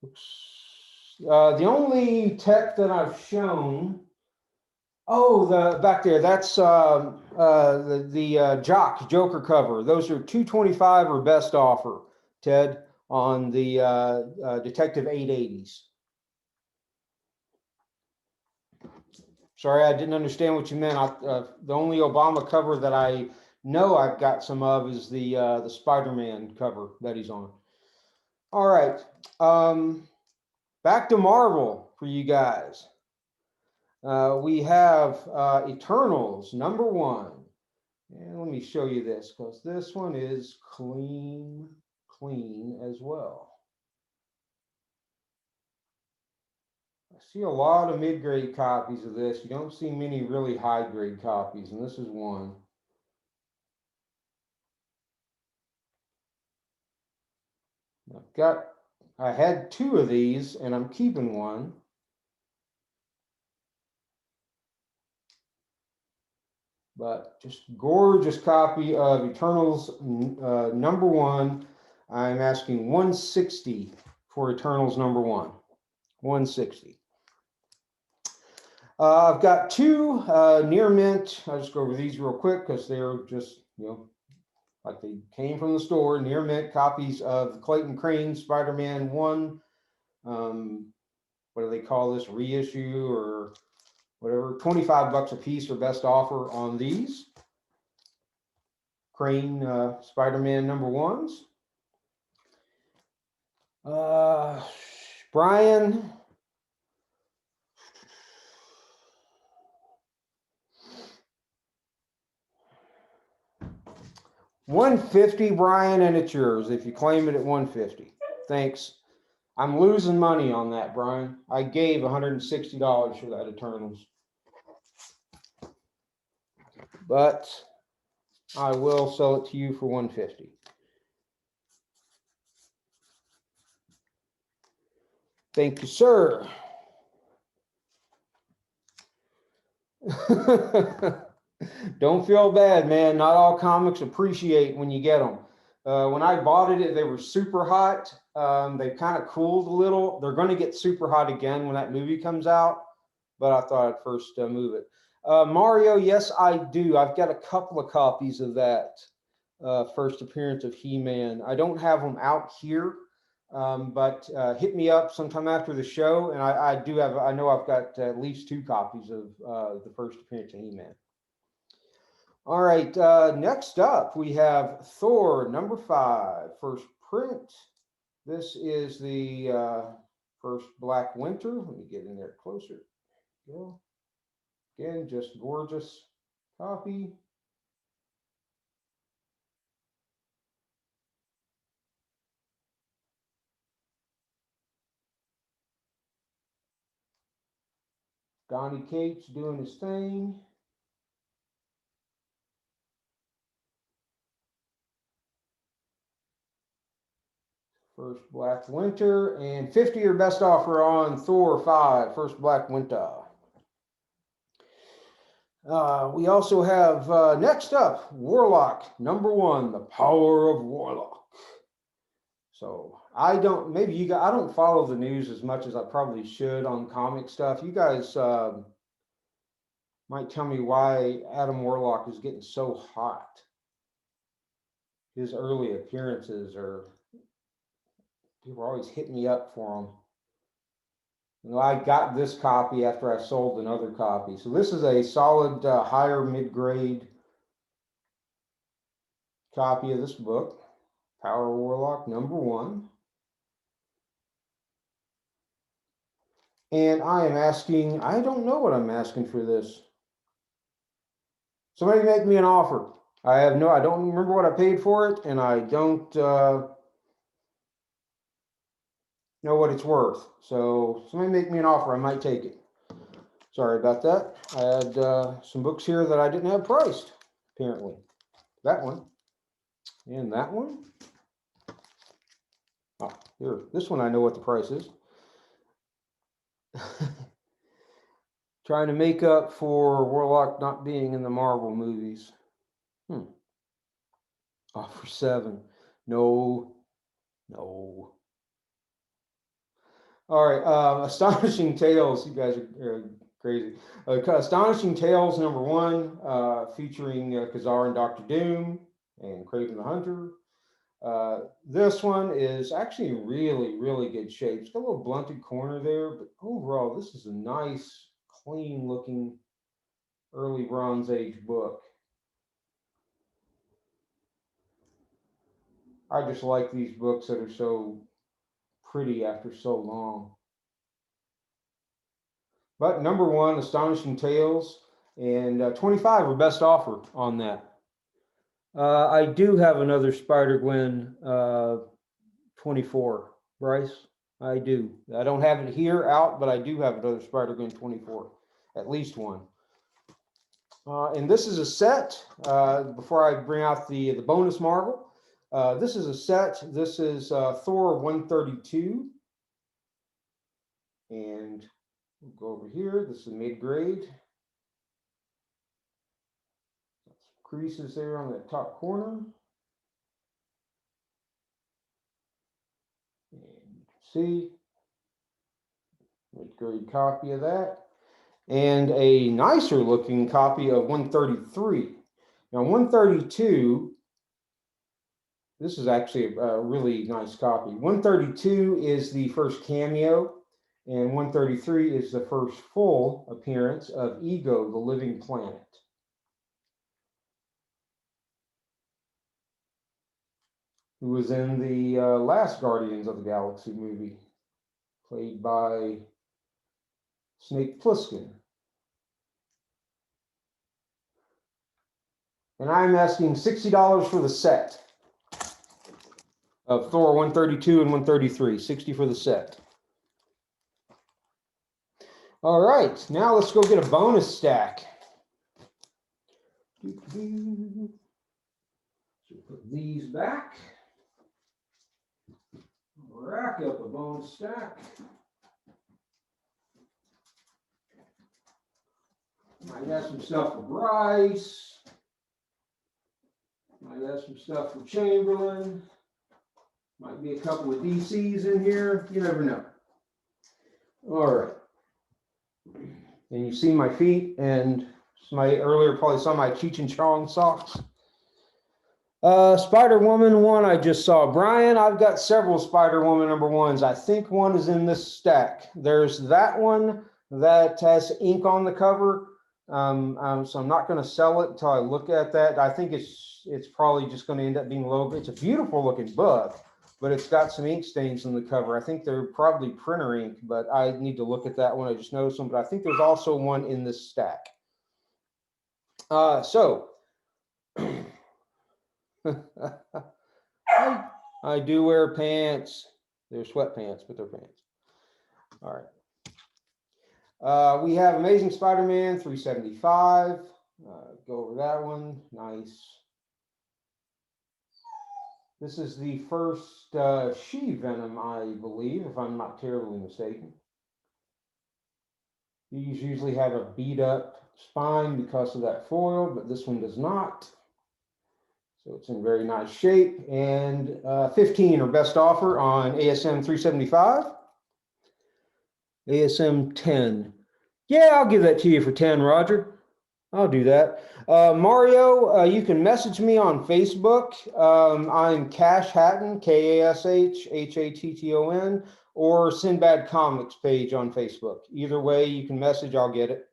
Oops. The only tech that I've shown, the back there, that's the Joker cover. Those are 225 or best offer, Ted, on the Detective 880s. Sorry, I didn't understand what you meant. The only Obama cover that I know I've got some of is the Spider-Man cover that he's on. All right. Back to Marvel. for you guys. We have Eternals #1. And let me show you this because this one is clean as well. I see a lot of mid-grade copies of this. You don't see many really high-grade copies, and this is one. I had 2 of these, and I'm keeping one. But just gorgeous copy of Eternals #1. I'm asking $160 for Eternals #1. $160. I've got 2 near mint. I'll just go over these real quick because they're just, like they came from the store. Near mint copies of Clayton Crane Spider-Man 1. What do they call this? Reissue or whatever. $25 a piece or best offer on these. Crane Spider-Man #1s. Brian. $150, Brian, and it's yours if you claim it at $150. Thanks. I'm losing money on that, Brian. I gave $160 for that Eternals. But I will sell it to you for $150. Thank you, sir. Don't feel bad, man. Not all comics appreciate when you get them. When I bought it, they were super hot. They kind of cooled a little. They're going to get super hot again when that movie comes out, but I thought I'd first move it. Mario, yes, I do. I've got a couple of copies of that first appearance of He-Man. I don't have them out here, but hit me up sometime after the show, and I do have. I know I've got at least 2 copies of the first appearance of He-Man. All right, next up we have Thor #5, first print. This is the first Black Winter. Let me get in there closer. Go. Again, just gorgeous copy. Donnie Cates doing his thing. First Black Winter, and 50 or best offer on Thor 5, first Black Winter. We also have next up Warlock #1, the power of Warlock. So I don't, maybe you guys, I don't follow the news as much as I probably should on comic stuff. You guys might tell me why Adam Warlock is getting so hot. His early appearances are, people are always hitting me up for them. I got this copy after I sold another copy. So this is a solid higher mid-grade copy of this book, Power Warlock #1. And I am asking, I don't know what I'm asking for this. Somebody make me an offer. I don't remember what I paid for it, and I don't know what it's worth. So somebody make me an offer, I might take it. Sorry about that. I had some books here that I didn't have priced, apparently. That one. And that one. Oh, here. This one I know what the price is. Trying to make up for Warlock not being in the Marvel movies. Oh, for 7. No. All right, Astonishing Tales. You guys are crazy. Astonishing Tales #1, featuring Kazar and Dr. Doom and Kraven the Hunter. This one is actually in really good shape. It's got a little blunted corner there, but overall, this is a nice, clean-looking early Bronze Age book. I just like these books that are so pretty after so long. But number one, Astonishing Tales, and 25 are best offer on that. I do have another Spider-Gwen 24, Bryce. I do. I don't have it here out, but I do have another Spider-Gwen 24, at least one. And this is a set, before I bring out the bonus Marvel, this is a set. This is Thor 132. And we'll go over here. This is mid-grade. Creases there on the top corner. And you can see, mid-grade copy of that. And a nicer looking copy of 133. Now 132, this is actually a really nice copy. 132 is the first cameo, and 133 is the first full appearance of Ego, the Living Planet. Who was in the last Guardians of the Galaxy movie, played by Snake Plissken. And I'm asking $60 for the set of Thor 132 and 133, 60 for the set. All right, now let's go get a bonus stack. So put these back. Rack up a bonus stack. Might have some stuff for Bryce. Might have some stuff for Chamberlain. Might be a couple of DCs in here. You never know. All right. And you see my feet, and somebody earlier probably saw my Cheech and Chong socks. Spider-Woman 1, I just saw. Brian, I've got several Spider-Woman number 1s. I think one is in this stack. There's that one that has ink on the cover. So I'm not going to sell it until I look at that. I think it's probably just going to end up being low. It's a beautiful looking book, but it's got some ink stains on the cover. I think they're probably printer ink, but I need to look at that one. I just noticed them, but I think there's also one in this stack. I do wear pants. They're sweatpants, but they're pants. All right. We have Amazing Spider-Man 375. Go over that one. Nice. This is the first She-Venom, I believe, if I'm not terribly mistaken. These usually have a beat up spine because of that foil, but this one does not. So it's in very nice shape. And 15 are best offer on ASM 375. ASM 10. Yeah, I'll give that to you for 10, Roger. I'll do that. Mario, you can message me on Facebook. I'm Cash Hatton, KASHHATTON, or Sinbad Comics page on Facebook. Either way, you can message, I'll get it.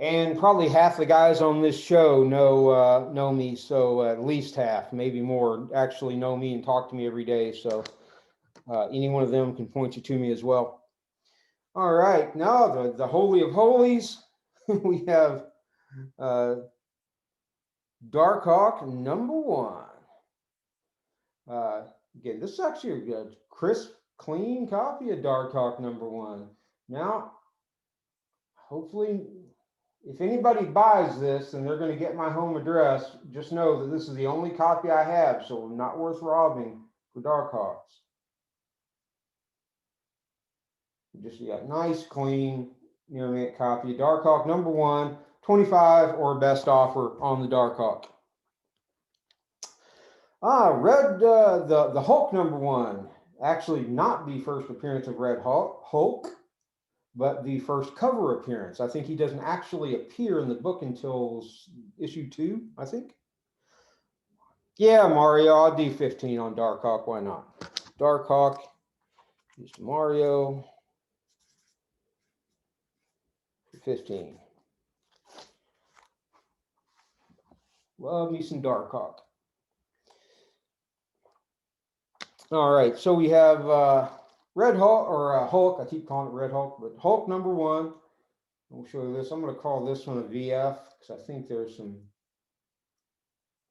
And probably half the guys on this show know me, so at least half, maybe more, actually know me and talk to me every day. So any one of them can point you to me as well. All right, now the Holy of Holies, we have Darkhawk number 1. Again, this is actually a crisp, clean copy of Darkhawk number 1. Now, hopefully, if anybody buys this and they're going to get my home address, just know that this is the only copy I have, so not worth robbing for Darkhawks. Just got nice, clean, near mint copy. Darkhawk number 1, 25 or best offer on the Darkhawk. Red, the Hulk number 1. Actually, not the first appearance of Red Hulk, but the first cover appearance. I think he doesn't actually appear in the book until issue 2, I think. Yeah, Mario, I'll do 15 on Darkhawk. Why not? Darkhawk, just Mario, 15. Love me some Darkhawk. All right, so we have Red Hulk, or Hulk. I keep calling it Red Hulk, but Hulk #1. We'll show you this. I'm going to call this one a VF because I think there's some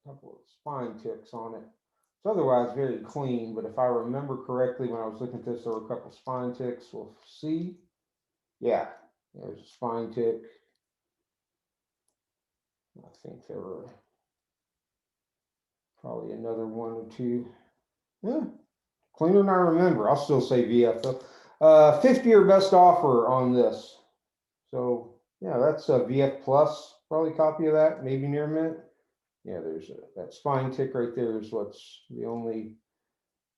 couple of spine ticks on it. It's otherwise very clean, but if I remember correctly, when I was looking at this, there were a couple of spine ticks. We'll see. Yeah, there's a spine tick. I think there were probably another one or two. Yeah, cleaner than I remember. I'll still say VF though. 50 or best offer on this. So yeah, that's a VF plus, probably copy of that, maybe near mint. Yeah, there's that spine tick right there is what's the only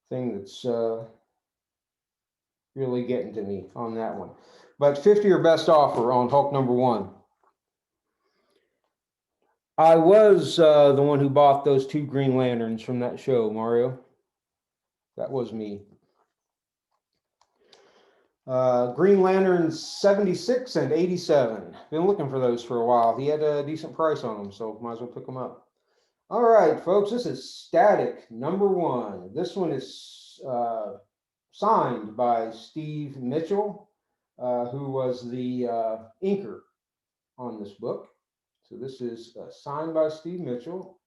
thing that's really getting to me on that one. But 50 or best offer on Hulk #1. I was the one who bought those 2 Green Lanterns from that show, Mario. That was me. Green Lanterns 76 and 87. Been looking for those for a while. He had a decent price on them, so might as well pick them up. All right, folks, this is Static #1. This one is signed by Steve Mitchell, who was the inker on this book. So this is signed by Steve Mitchell.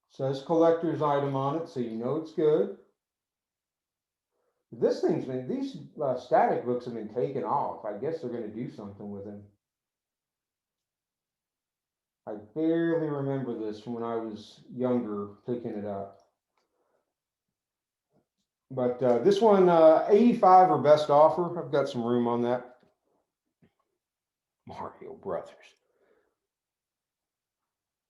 Says collector's item on it, so you know it's good. This thing's been, these Static books have been taken off. I guess they're going to do something with them. I barely remember this from when I was younger picking it up. But this one, 85 or best offer. I've got some room on that. Mario Brothers.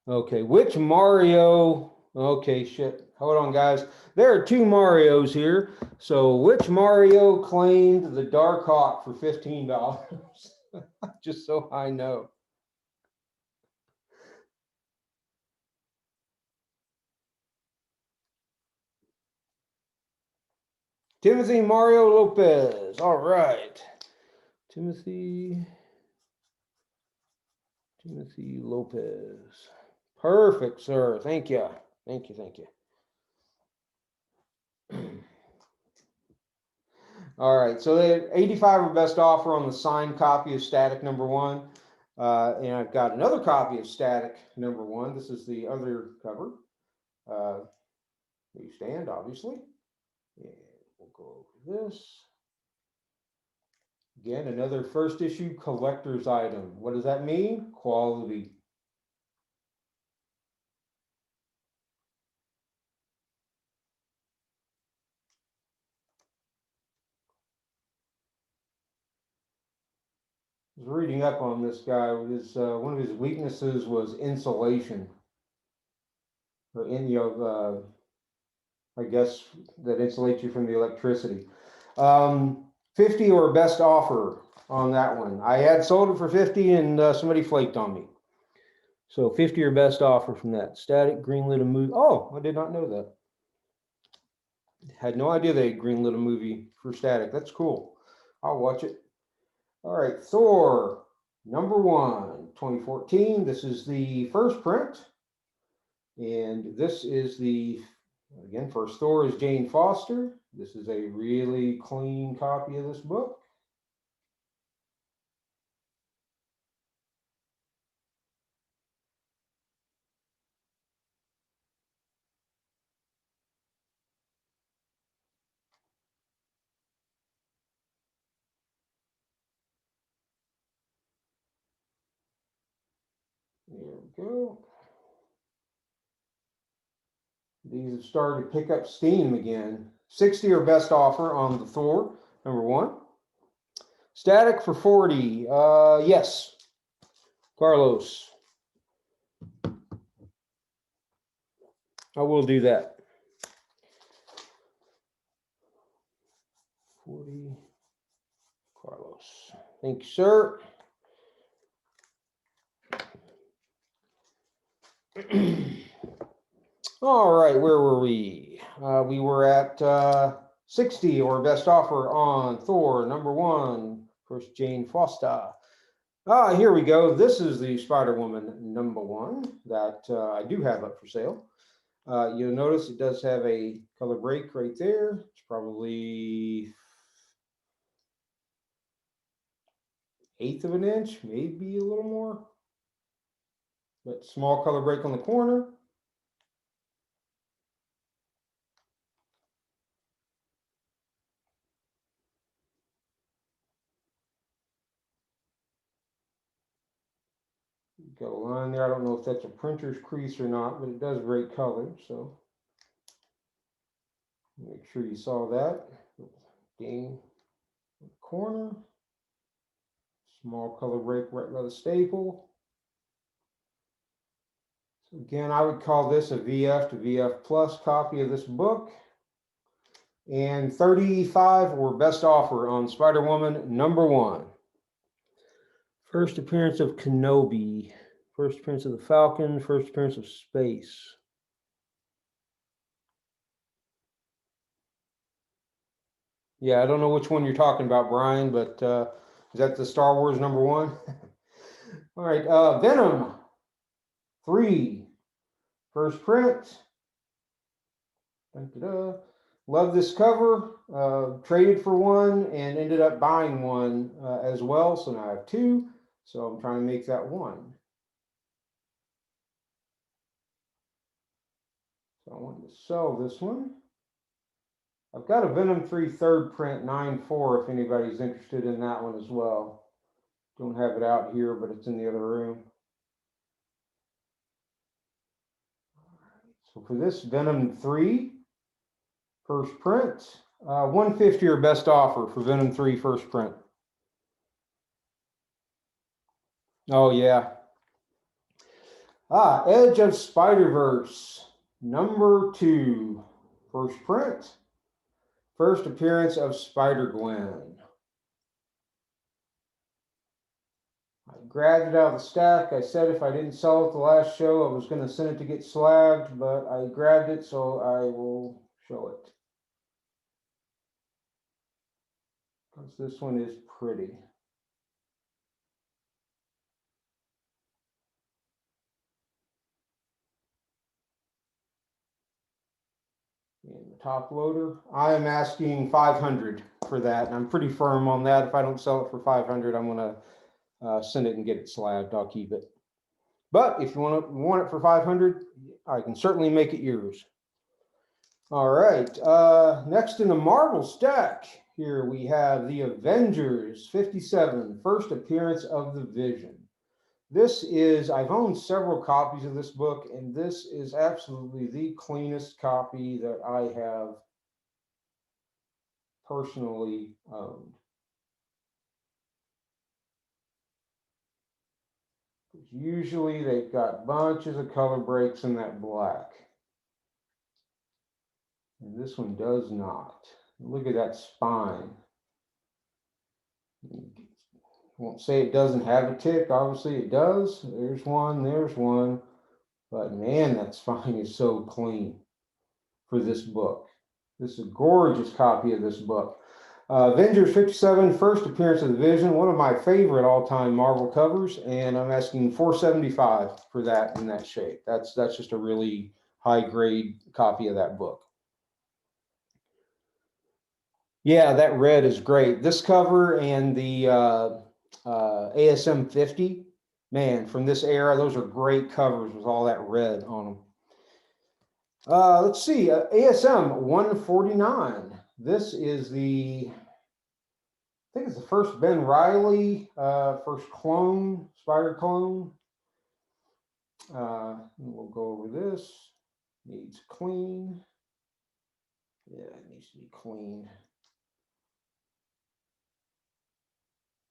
Okay, which Mario? Okay, shit. Hold on, guys. There are 2 Marios here. So which Mario claimed the Darkhawk for $15? Just so I know. Timothy Mario Lopez. All right. Timothy Lopez. Perfect, sir. Thank you. Thank you. Thank you. All right. So they had 85 or best offer on the signed copy of Static #1. And I've got another copy of Static #1. This is the other cover. Newsstand, obviously. And we'll go over this. Again, another first issue collector's item. What does that mean? Quality. I was reading up on this guy. His one of his weaknesses was insulation, or I guess that insulates you from the electricity. 50 or best offer on that one. I had sold it for 50 and somebody flaked on me. So 50 or best offer from that. Static greenlit a movie. Oh, I did not know that. Had no idea they greenlit a movie for Static. That's cool. I'll watch it. All right, Thor #1, 2014. This is the first print. And this is the, again, first Thor is Jane Foster. This is a really clean copy of this book. There we go. These have started to pick up steam again. 60 or best offer on the Thor #1. Static for 40. Yes. Carlos. I will do that. 40. Carlos. Thank you, sir. All right, where were we? We were at 60 or best offer on Thor #1. First, Jane Foster. Here we go. This is the Spider-Woman #1 that I do have up for sale. You'll notice it does have a color break right there. It's probably 1/8 of an inch, maybe a little more. But small color break on the corner. Got a line there. I don't know if that's a printer's crease or not, but it does break color. So make sure you saw that. Ding. Corner. Small color break right by the staple. So again, I would call this a VF to VF Plus copy of this book. And 35 or best offer on Spider-Woman #1. First appearance of Kenobi. First appearance of the Falcon. First appearance of space. Yeah, I don't know which one you're talking about, Brian, but is that the Star Wars #1? All right, Venom 3. First print. Da-da-da. Love this cover. Traded for one and ended up buying one as well. So now I have 2. So I'm trying to make that 1. So I want to sell this one. I've got a Venom 3 third print 9/4 if anybody's interested in that one as well. Don't have it out here, but it's in the other room. So for this Venom 3 first print, 150 or best offer for Venom 3 first print. Oh yeah. Edge of Spider-Verse #2 first print. First appearance of Spider-Gwen. I grabbed it out of the stack. I said if I didn't sell it the last show, I was going to send it to get slabbed, but I grabbed it, so I will show it. Because this one is pretty. And the top loader, I am asking 500 for that, and I'm pretty firm on that. If I don't sell it for 500, I'm going to send it and get it slabbed. I'll keep it. But if you want it for 500, I can certainly make it yours. All right. Next in the Marvel stack, here we have the Avengers 57, first appearance of the Vision. This is, I've owned several copies of this book, and this is absolutely the cleanest copy that I have personally owned. Usually they've got bunches of color breaks in that black. And this one does not. Look at that spine. Won't say it doesn't have a tick. Obviously it does. There's one, there's one. But man, that spine is so clean for this book. This is a gorgeous copy of this book. Avengers 57, first appearance of the Vision, one of my favorite all-time Marvel covers, and I'm asking $475 for that in that shape. That's just a really high-grade copy of that book. Yeah, that red is great. This cover and the ASM 50, man, from this era, those are great covers with all that red on them. Let's see, ASM 149. This is the, I think it's the first Ben Reilly, first clone, Spider clone. We'll go over this. Needs clean. Yeah, it needs to be clean.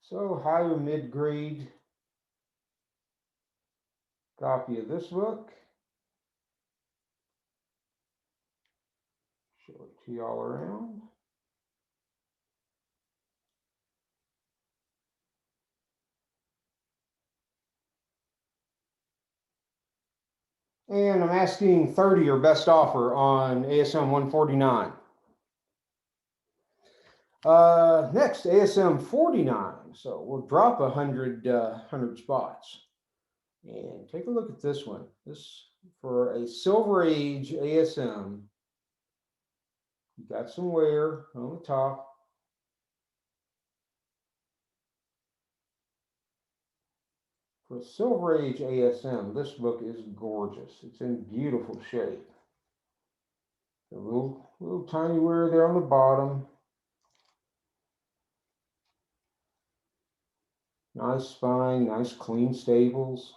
So high or mid-grade copy of this book. Show it to y'all around. And I'm asking 30 or best offer on ASM 149. Next, ASM 49. So we'll drop 100 spots. And take a look at this one. This for a Silver Age ASM. You got some wear on the top. For a Silver Age ASM, this book is gorgeous. It's in beautiful shape. A little tiny wear there on the bottom. Nice spine, nice clean staples.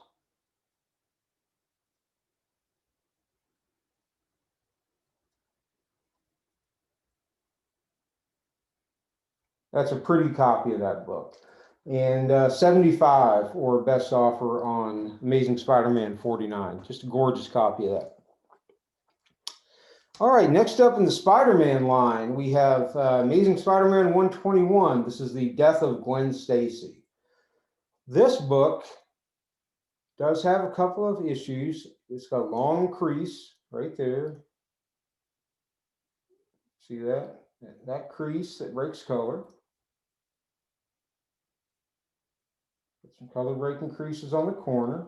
That's a pretty copy of that book. And 75 or best offer on Amazing Spider-Man 49. Just a gorgeous copy of that. All right, next up in the Spider-Man line, we have Amazing Spider-Man 121. This is the Death of Gwen Stacy. This book does have a couple of issues. It's got a long crease right there. See that? That crease that breaks color. Got some color breaking creases on the corner.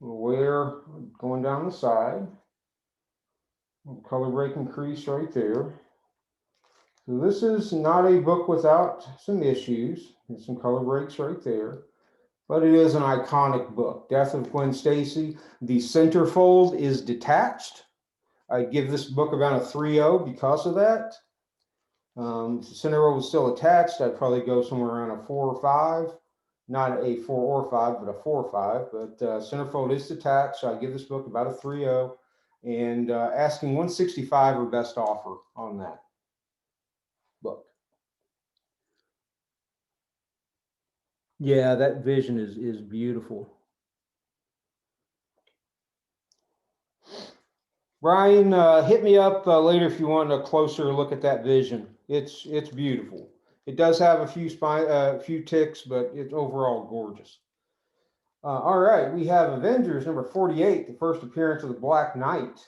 Wear going down the side. Color breaking crease right there. So this is not a book without some issues. There's some color breaks right there. But it is an iconic book. Death of Gwen Stacy. The centerfold is detached. I'd give this book about a 3.0 because of that. If the centerfold was still attached, I'd probably go somewhere around a 4 or 5. Not a 4 or 5, but a 4 or 5. But centerfold is detached, so I give this book about a 3.0. And asking 165 or best offer on that book. Yeah, that vision is beautiful. Brian, hit me up later if you want a closer look at that vision. It's beautiful. It does have a few ticks, but it's overall gorgeous. All right, we have Avengers number 48, the first appearance of the Black Knight.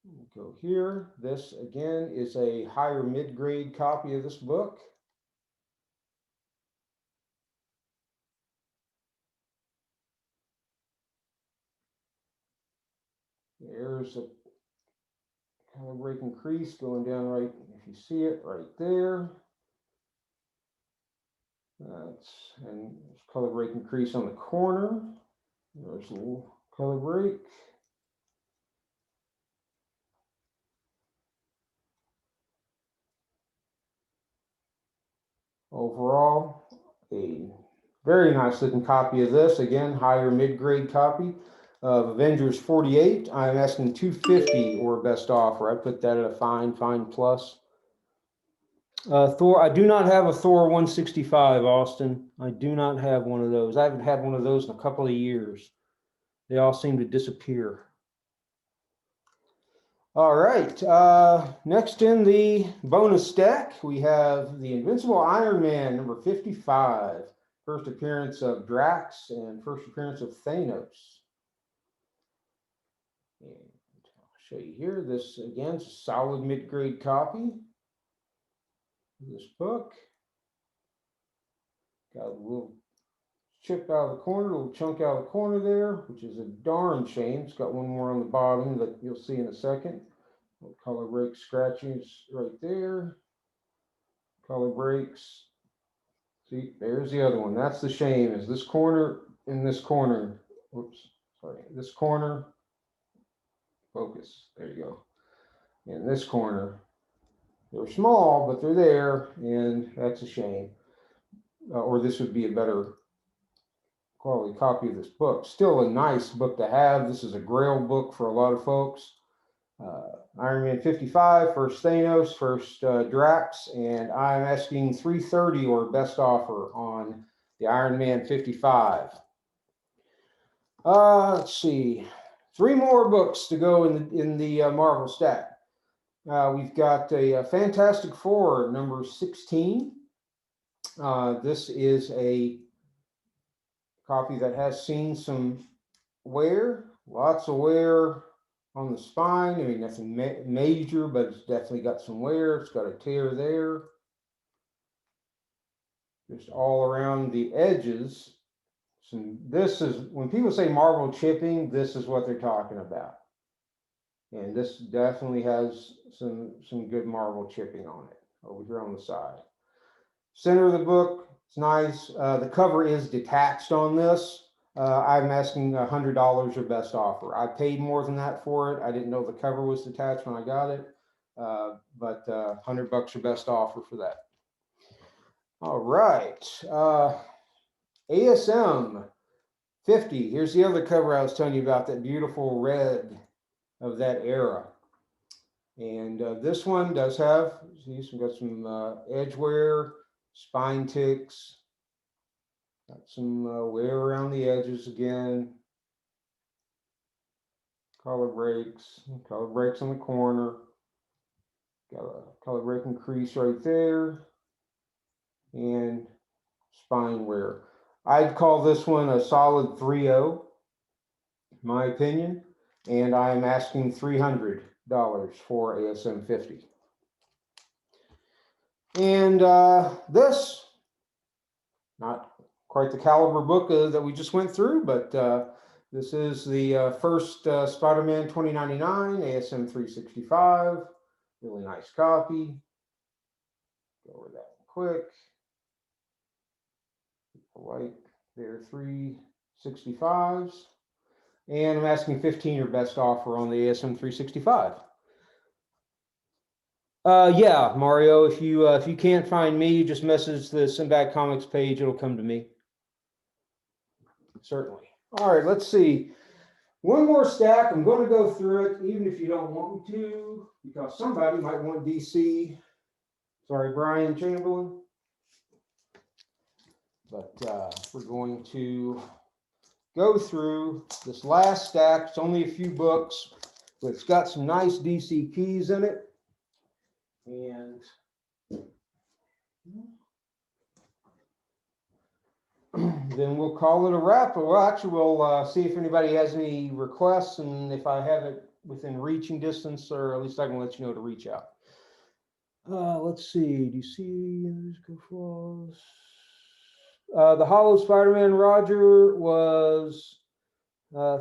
We'll go here. This again is a higher mid-grade copy of this book. There's a color breaking crease going down right, if you see it right there. And there's color breaking crease on the corner. There's a little color break. Overall, a very nice looking copy of this. Again, higher mid-grade copy of Avengers 48. I'm asking 250 or best offer. I put that at a fine plus. Thor, I do not have a Thor 165, Austin. I do not have one of those. I haven't had one of those in a couple of years. They all seem to disappear. All right, next in the bonus stack, we have the Invincible Iron Man number 55. First appearance of Drax and first appearance of Thanos. And I'll show you here. This, again, is a solid mid-grade copy of this book. Got a little chip out of the corner, a little chunk out of the corner there, which is a darn shame. It's got one more on the bottom that you'll see in a second. Color break scratchings right there. Color breaks. See, there's the other one. That's the shame, is this corner and this corner. Whoops, sorry. This corner. Focus. There you go. And this corner. They're small, but they're there, and that's a shame. Or this would be a better quality copy of this book. Still a nice book to have. This is a grail book for a lot of folks. Iron Man 55, first Thanos, first Drax, and I'm asking 330 or best offer on the Iron Man 55. Let's see, 3 more books to go in the Marvel stack. We've got a Fantastic Four number 16. This is a copy that has seen some wear, lots of wear on the spine. I mean, nothing major, but it's definitely got some wear. It's got a tear there. Just all around the edges. This is, when people say marble chipping, this is what they're talking about. And this definitely has some good marble chipping on it over here on the side. Center of the book, it's nice. The cover is detached on this. I'm asking $100 or best offer. I paid more than that for it. I didn't know the cover was detached when I got it, but $100 or best offer for that. All right, ASM 50. Here's the other cover I was telling you about, that beautiful red of that era. And this one does have, see, got some edge wear, spine ticks, got some wear around the edges again. Color breaks on the corner. Got a color breaking crease right there. And spine wear. I'd call this one a solid 3.0, in my opinion. And I'm asking $300 for ASM 50. And this, not quite the caliber book that we just went through, but this is the first Spider-Man 2099, ASM 365. Really nice copy. Go over that quick. White, there, 365s. And I'm asking 15 or best offer on the ASM 365. Yeah, Mario, if you can't find me, you just message the Sinbad Comics page, it'll come to me. Certainly. All right, let's see. One more stack. I'm going to go through it, even if you don't want me to, because somebody might want DC. Sorry, Brian Chamberlain. But we're going to go through this last stack. It's only a few books, but it's got some nice DC keys in it. And then we'll call it a wrap. Well, actually, we'll see if anybody has any requests, and if I have it within reaching distance, or at least I can let you know to reach out. Let's see. Do you see? The Hollow Spider-Man Roger was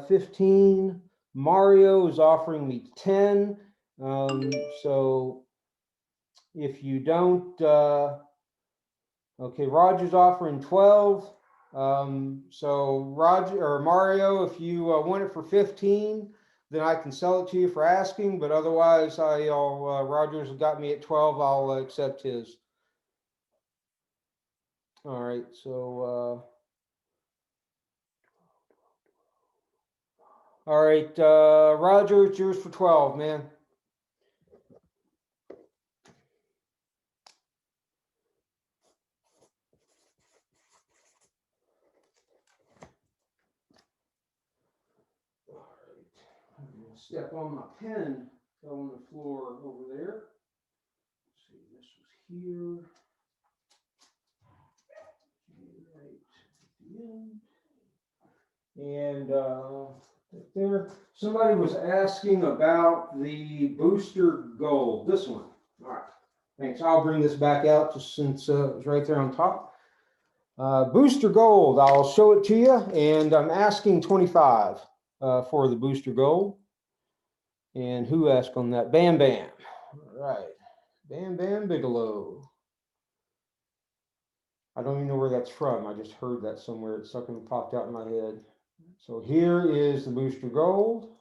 15. Mario is offering me 10. So if you don't, okay, Roger's offering 12. So Roger or Mario, if you want it for 15, then I can sell it to you for asking. But otherwise, Roger's got me at 12. I'll accept his. All right, so all right, Roger, it's yours for 12, man. All right, I'm gonna step on my pen, fell on the floor over there. Let's see, this was here. And there, somebody was asking about the booster gold. This one. All right. Thanks. I'll bring this back out just since it's right there on top. Booster gold. I'll show it to you, and I'm asking 25 for the booster gold. And who asked on that? Bam Bam. All right. Bam Bam Bigelow. I don't even know where that's from. I just heard that somewhere. It suddenly popped out in my head. So here is the booster gold.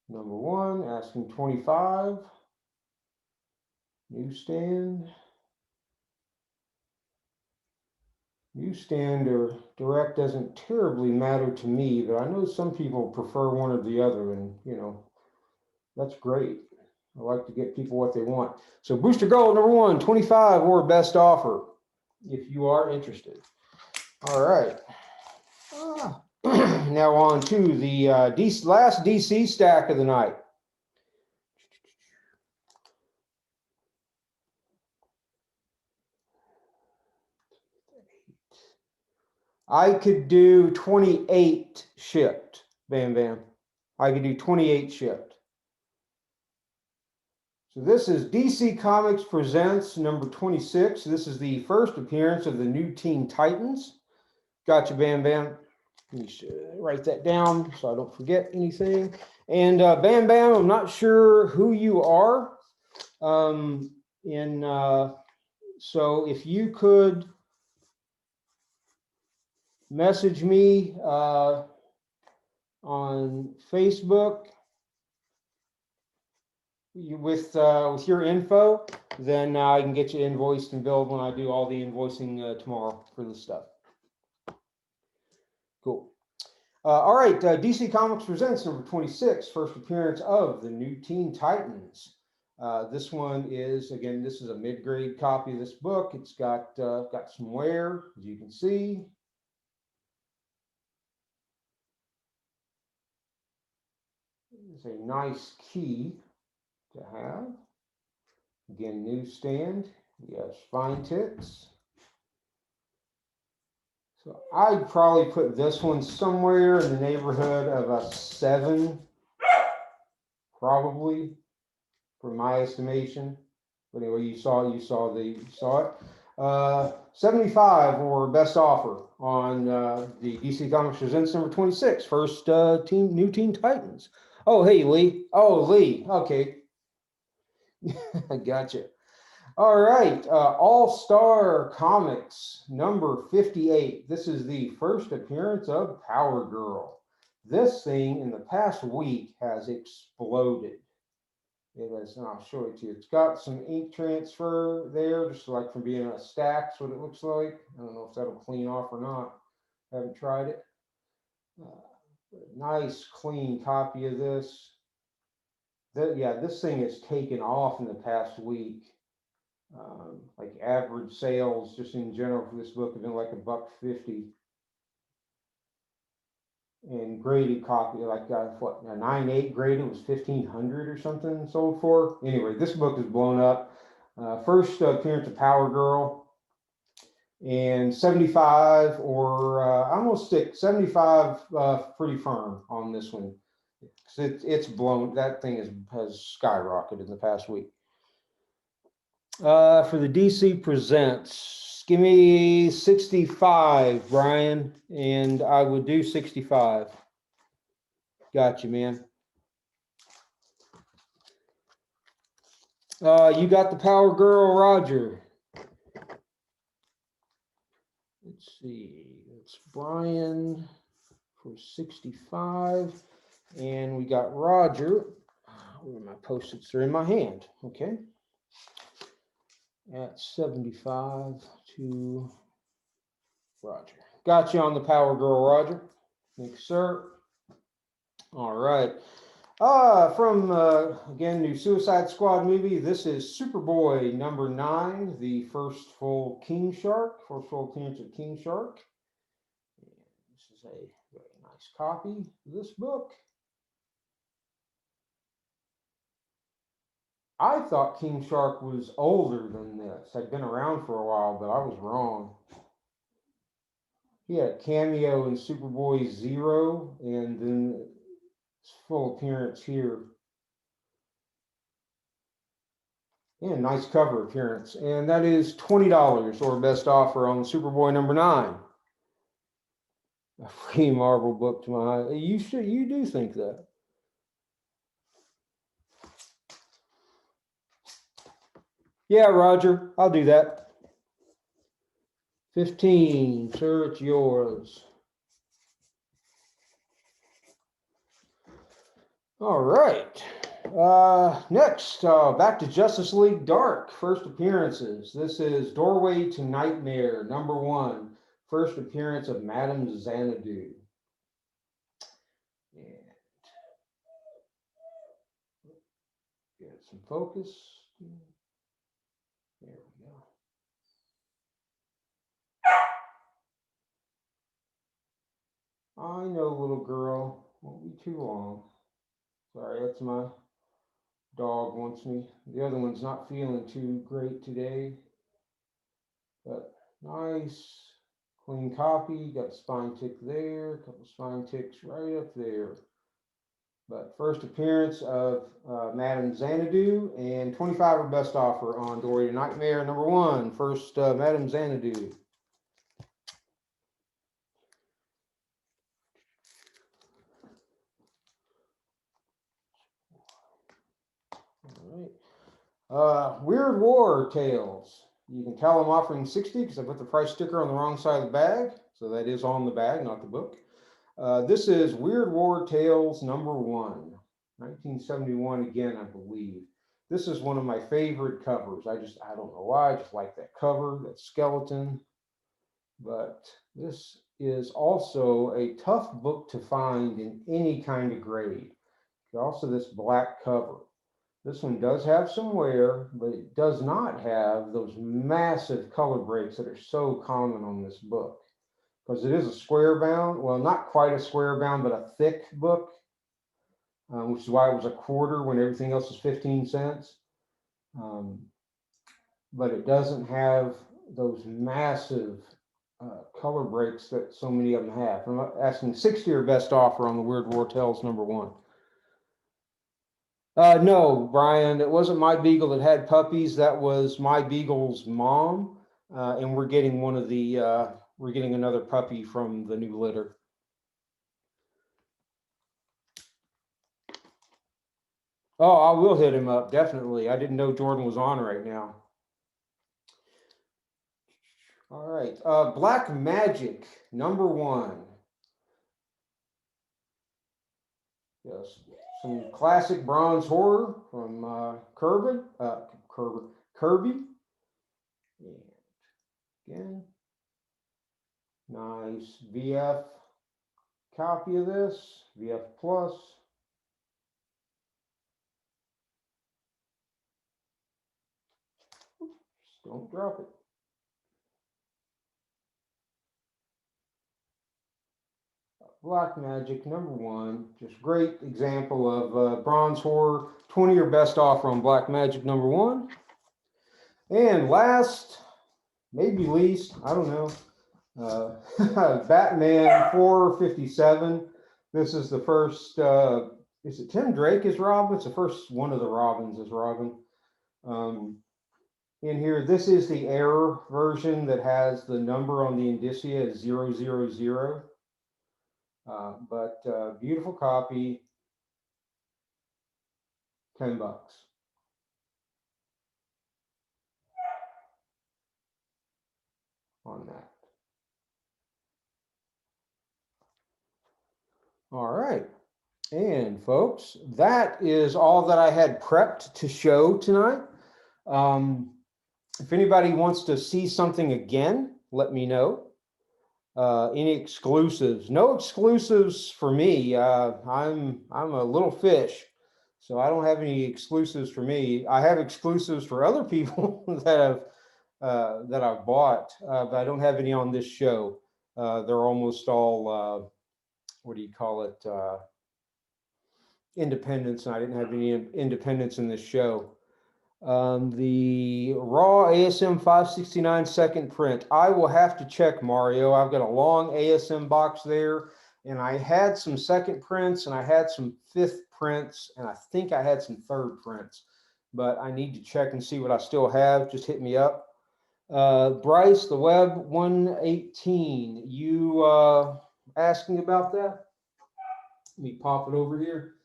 Number one, asking 25. Newsstand. Newsstand or direct doesn't terribly matter to me, but I know some people prefer one or the other, and you know, that's great. I like to get people what they want. So booster gold number one, 25 or best offer, if you are interested. All right. Now on to the last DC stack of the night. I could do 28 shipped. Bam Bam. I could do 28 shipped. So this is DC Comics Presents number 26. This is the first appearance of the new Teen Titans. Gotcha, Bam Bam. Let me write that down so I don't forget anything. And Bam Bam, I'm not sure who you are. So if you could message me on Facebook with your info, then I can get you invoiced and billed when I do all the invoicing tomorrow for this stuff. Cool. All right, DC Comics Presents number 26, first appearance of the new Teen Titans. This one is, again, this is a mid-grade copy of this book. It's got some wear, as you can see. It's a nice key to have. Again, newsstand. We have spine ticks. So I'd probably put this one somewhere in the neighborhood of a 7, probably, for my estimation. But anyway, you saw it. 75 or best offer on the DC Comics Presents number 26, first new Teen Titans. Oh, hey, Lee. Oh, Lee. Okay. I gotcha. All right. All-Star Comics number 58. This is the first appearance of Power Girl. This thing in the past week has exploded. It has, and I'll show it to you. It's got some ink transfer there, just like from being a stack. That's what it looks like. I don't know if that'll clean off or not. Haven't tried it. Nice, clean copy of this. Yeah, this thing has taken off in the past week. Like average sales, just in general for this book, have been like $1.50. And graded copy, like what, a 9.8 graded was 1,500 or something sold for. Anyway, this book is blown up. First appearance of Power Girl, and 75 or I'm gonna stick 75 pretty firm on this one. It's blown. That thing has skyrocketed in the past week. For the DC Presents, give me 65, Brian, and I would do 65. Got you, man. You got the Power Girl, Roger. Let's see. It's Brian for 65, and we got Roger. Where my post-its are in my hand. Okay. At 75 to Roger. Got you on the Power Girl, Roger. Thanks, sir. All right. From again, new Suicide Squad movie. This is Superboy number 9, the first full King Shark, first full appearance of King Shark. And this is a very nice copy of this book. I thought King Shark was older than this. I'd been around for a while, but I was wrong. He had a cameo in Superboy 0, and then it's full appearance here. And nice cover appearance. And that is $20 or best offer on Superboy number 9. A free Marvel book to my eye. You do think that. Yeah, Roger, I'll do that. 15, sir, it's yours. All right. Next, back to Justice League Dark, first appearances. This is Doorway to Nightmare, number 1, first appearance of Madame Xanadu. And get some focus. There we go. I know, little girl. Won't be too long. Sorry, that's my dog wants me. The other one's not feeling too great today. But nice, clean copy. Got a spine tick there. A couple spine ticks right up there. But first appearance of Madame Xanadu, and 25 or best offer on Dory to Nightmare #1. First, Madame Xanadu. All right. Weird War Tales. You can tell I'm offering 60 because I put the price sticker on the wrong side of the bag. So that is on the bag, not the book. This is Weird War Tales #1, 1971 again, I believe. This is one of my favorite covers. I don't know why, I just like that cover, that skeleton. But this is also a tough book to find in any kind of grade. Also this black cover. This one does have some wear, but it does not have those massive color breaks that are so common on this book. Because it is a square bound, well, not quite a square bound, but a thick book, which is why it was a quarter when everything else was 15 cents. But it doesn't have those massive color breaks that so many of them have. I'm asking 60 or best offer on the Weird War Tales #1. No, Brian, it wasn't my beagle that had puppies. That was my beagle's mom, and we're getting we're getting another puppy from the new litter. Oh, I will hit him up, definitely. I didn't know Jordan was on right now. All right, Black Magic #1. Yes, some classic bronze horror from Kirby. And again, nice VF copy of this, VF Plus. Just don't drop it. Black Magic #1, just great example of bronze horror. 20 or best offer on Black Magic #1. And last, maybe least, I don't know, Batman 457. This is the first, is it Tim Drake as Robin? It's the first one of the Robins as Robin. In here, this is the error version that has the number on the indicia as 000. But beautiful copy, $10 on that. All right, and folks, that is all that I had prepped to show tonight. If anybody wants to see something again, let me know. Any exclusives? No exclusives for me. I'm a little fish, so I don't have any exclusives for me. I have exclusives for other people that I've bought, but I don't have any on this show. They're almost all what do you call it? Independents, and I didn't have any independents in this show. The raw ASM 569 second print. I will have to check, Mario. I've got a long ASM box there, and I had some second prints, and I had some fifth prints, and I think I had some third prints, but I need to check and see what I still have. Just hit me up. Bryce, the Web 118, you asking about that? Let me pop it over here.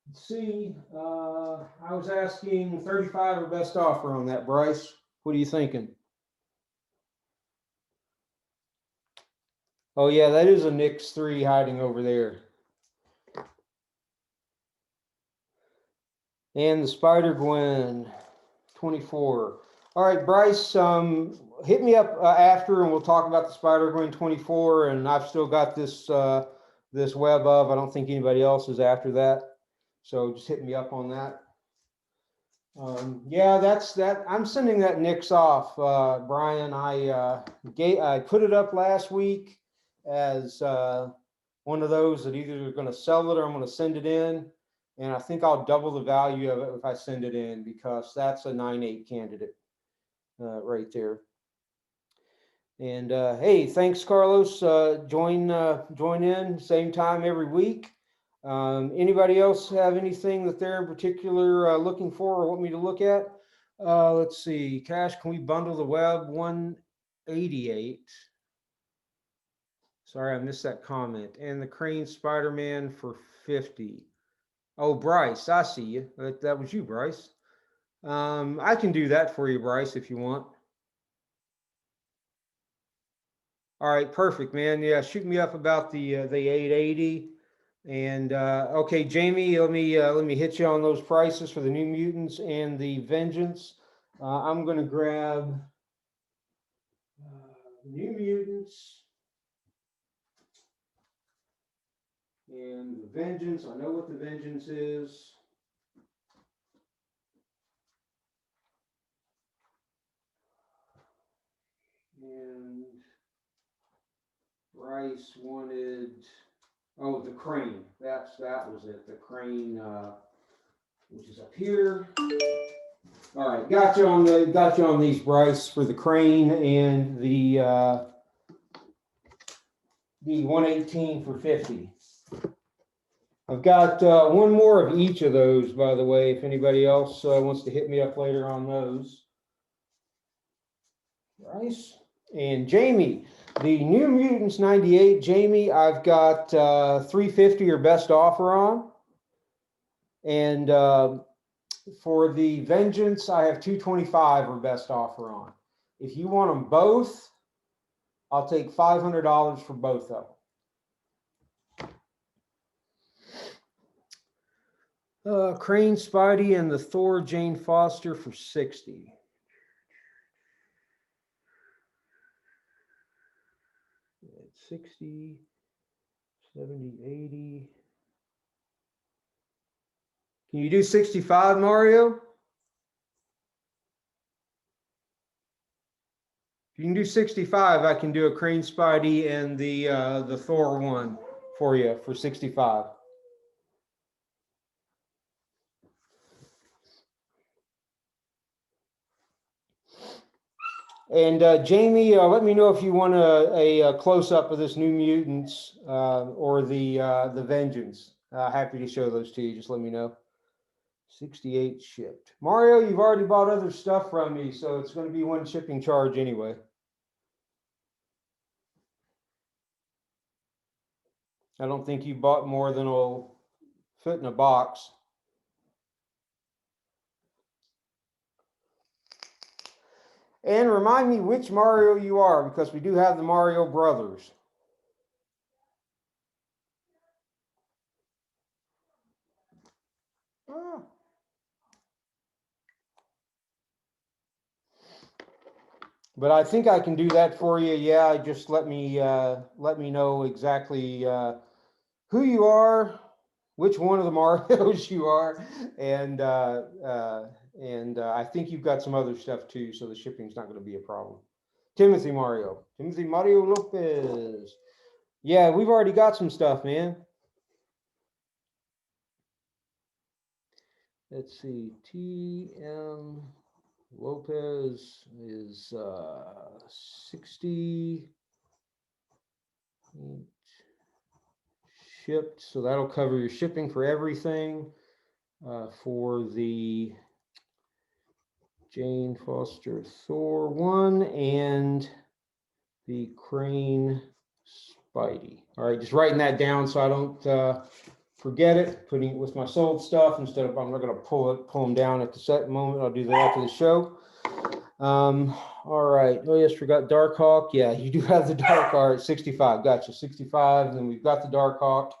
Let's see, I was asking 35 or best offer on that, Bryce. What are you thinking? Oh yeah, that is a Nyx 3 hiding over there. And the Spider-Gwen 24. All right, Bryce, hit me up after and we'll talk about the Spider-Gwen 24. And I've still got this this web of, I don't think anybody else is after that. So just hit me up on that. Yeah, that's that. I'm sending that Nyx off, Brian. I put it up last week as one of those that either are going to sell it or I'm going to send it in. And I think I'll double the value of it if I send it in, because that's a 9.8 candidate right there. And hey, thanks, Carlos. Join in same time every week. Anybody else have anything that they're in particular looking for or want me to look at? Let's see. Cash, can we bundle the web 188? Sorry, I missed that comment. And the Crane Spider-Man for 50. Oh, Bryce, I see you. That was you, Bryce. I can do that for you, Bryce, if you want. All right, perfect, man. Yeah, shoot me up about the 880. And okay, Jamie, let me hit you on those prices for the New Mutants and the Vengeance. I'm gonna grab New Mutants and the Vengeance. I know what the Vengeance is. And Bryce wanted, oh, the Crane. That was it. The Crane, which is up here. All right, got you on these, Bryce, for the Crane and the 118 for 50. I've got one more of each of those, by the way, if anybody else wants to hit me up later on those. Bryce and Jamie, the New Mutants 98, Jamie, I've got 350 or best offer on. And for the Vengeance, I have 225 or best offer on. If you want them both, I'll take $500 for both of them. Crane Spidey and the Thor Jane Foster for 60. 60, 70, 80. Can you do 65, Mario? If you can do 65, I can do a Crane Spidey and the Thor one for you for 65. And Jamie, let me know if you want a close-up of this New Mutants or the Vengeance. Happy to show those to you. Just let me know. 68 shipped. Mario, you've already bought other stuff from me, so it's going to be one shipping charge anyway. I don't think you bought more than will fit in a box. And remind me which Mario you are, because we do have the Mario Brothers. Oh. But I think I can do that for you. Yeah, just let me know exactly who you are, which one of the Marios you are, and I think you've got some other stuff too, so the shipping's not going to be a problem. Timothy Mario Lopez. Yeah, we've already got some stuff, man. Let's see, TM Lopez is 60 shipped, so that'll cover your shipping for everything. For the Jane Foster Thor one and the Crane Spidey. All right, just writing that down so I don't forget it, putting it with my sold stuff instead of, I'm not going to pull them down at the set moment. I'll do that after the show. All right. Oh, yes, forgot Darkhawk. Yeah, you do have the Darkhawk, 65. Gotcha, 65. And then we've got the Darkhawk.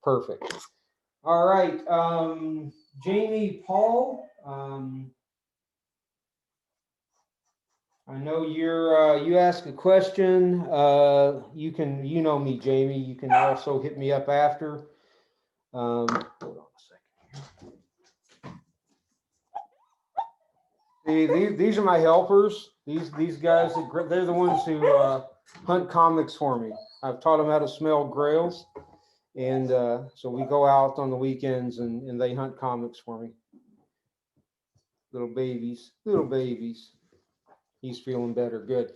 Perfect. All right. Jamie Paul. I know you ask a question. You know me, Jamie. You can also hit me up after. Hold on a second. See, these are my helpers. These guys, they're the ones who hunt comics for me. I've taught them how to smell grails, and so we go out on the weekends and they hunt comics for me. Little babies. He's feeling better. Good.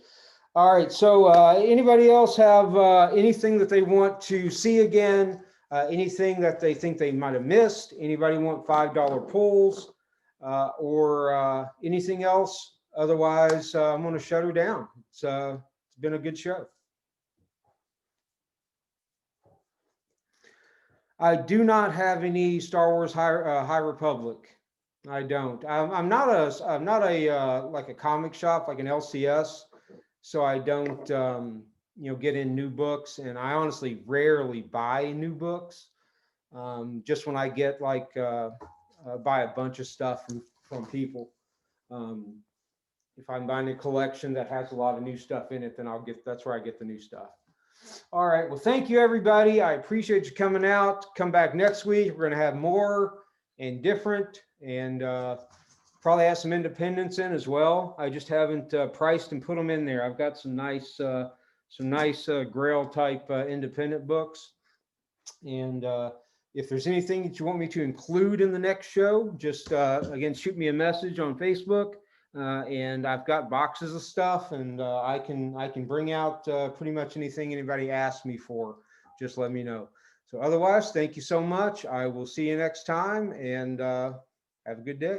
All right. So anybody else have anything that they want to see again? anything that they think they might have missed. Anybody want $5 pulls or anything else? Otherwise, I'm going to shut her down. It's been a good show. I do not have any Star Wars High Republic. I don't. I'm not a like a comic shop like an LCS, so I don't get in new books, and I honestly rarely buy new books. Just when I get like buy a bunch of stuff from people. If I'm buying a collection that has a lot of new stuff in it, then that's where I get the new stuff. All right. Well, thank you, everybody. I appreciate you coming out. Come back next week. We're going to have more and different, and probably have some independents in as well. I just haven't priced and put them in there. I've got some nice Grail type independent books. And if there's anything that you want me to include in the next show, just again, shoot me a message on Facebook. And I've got boxes of stuff, and I can bring out pretty much anything anybody asks me for. Just let me know. So otherwise, thank you so much. I will see you next time, and have a good day.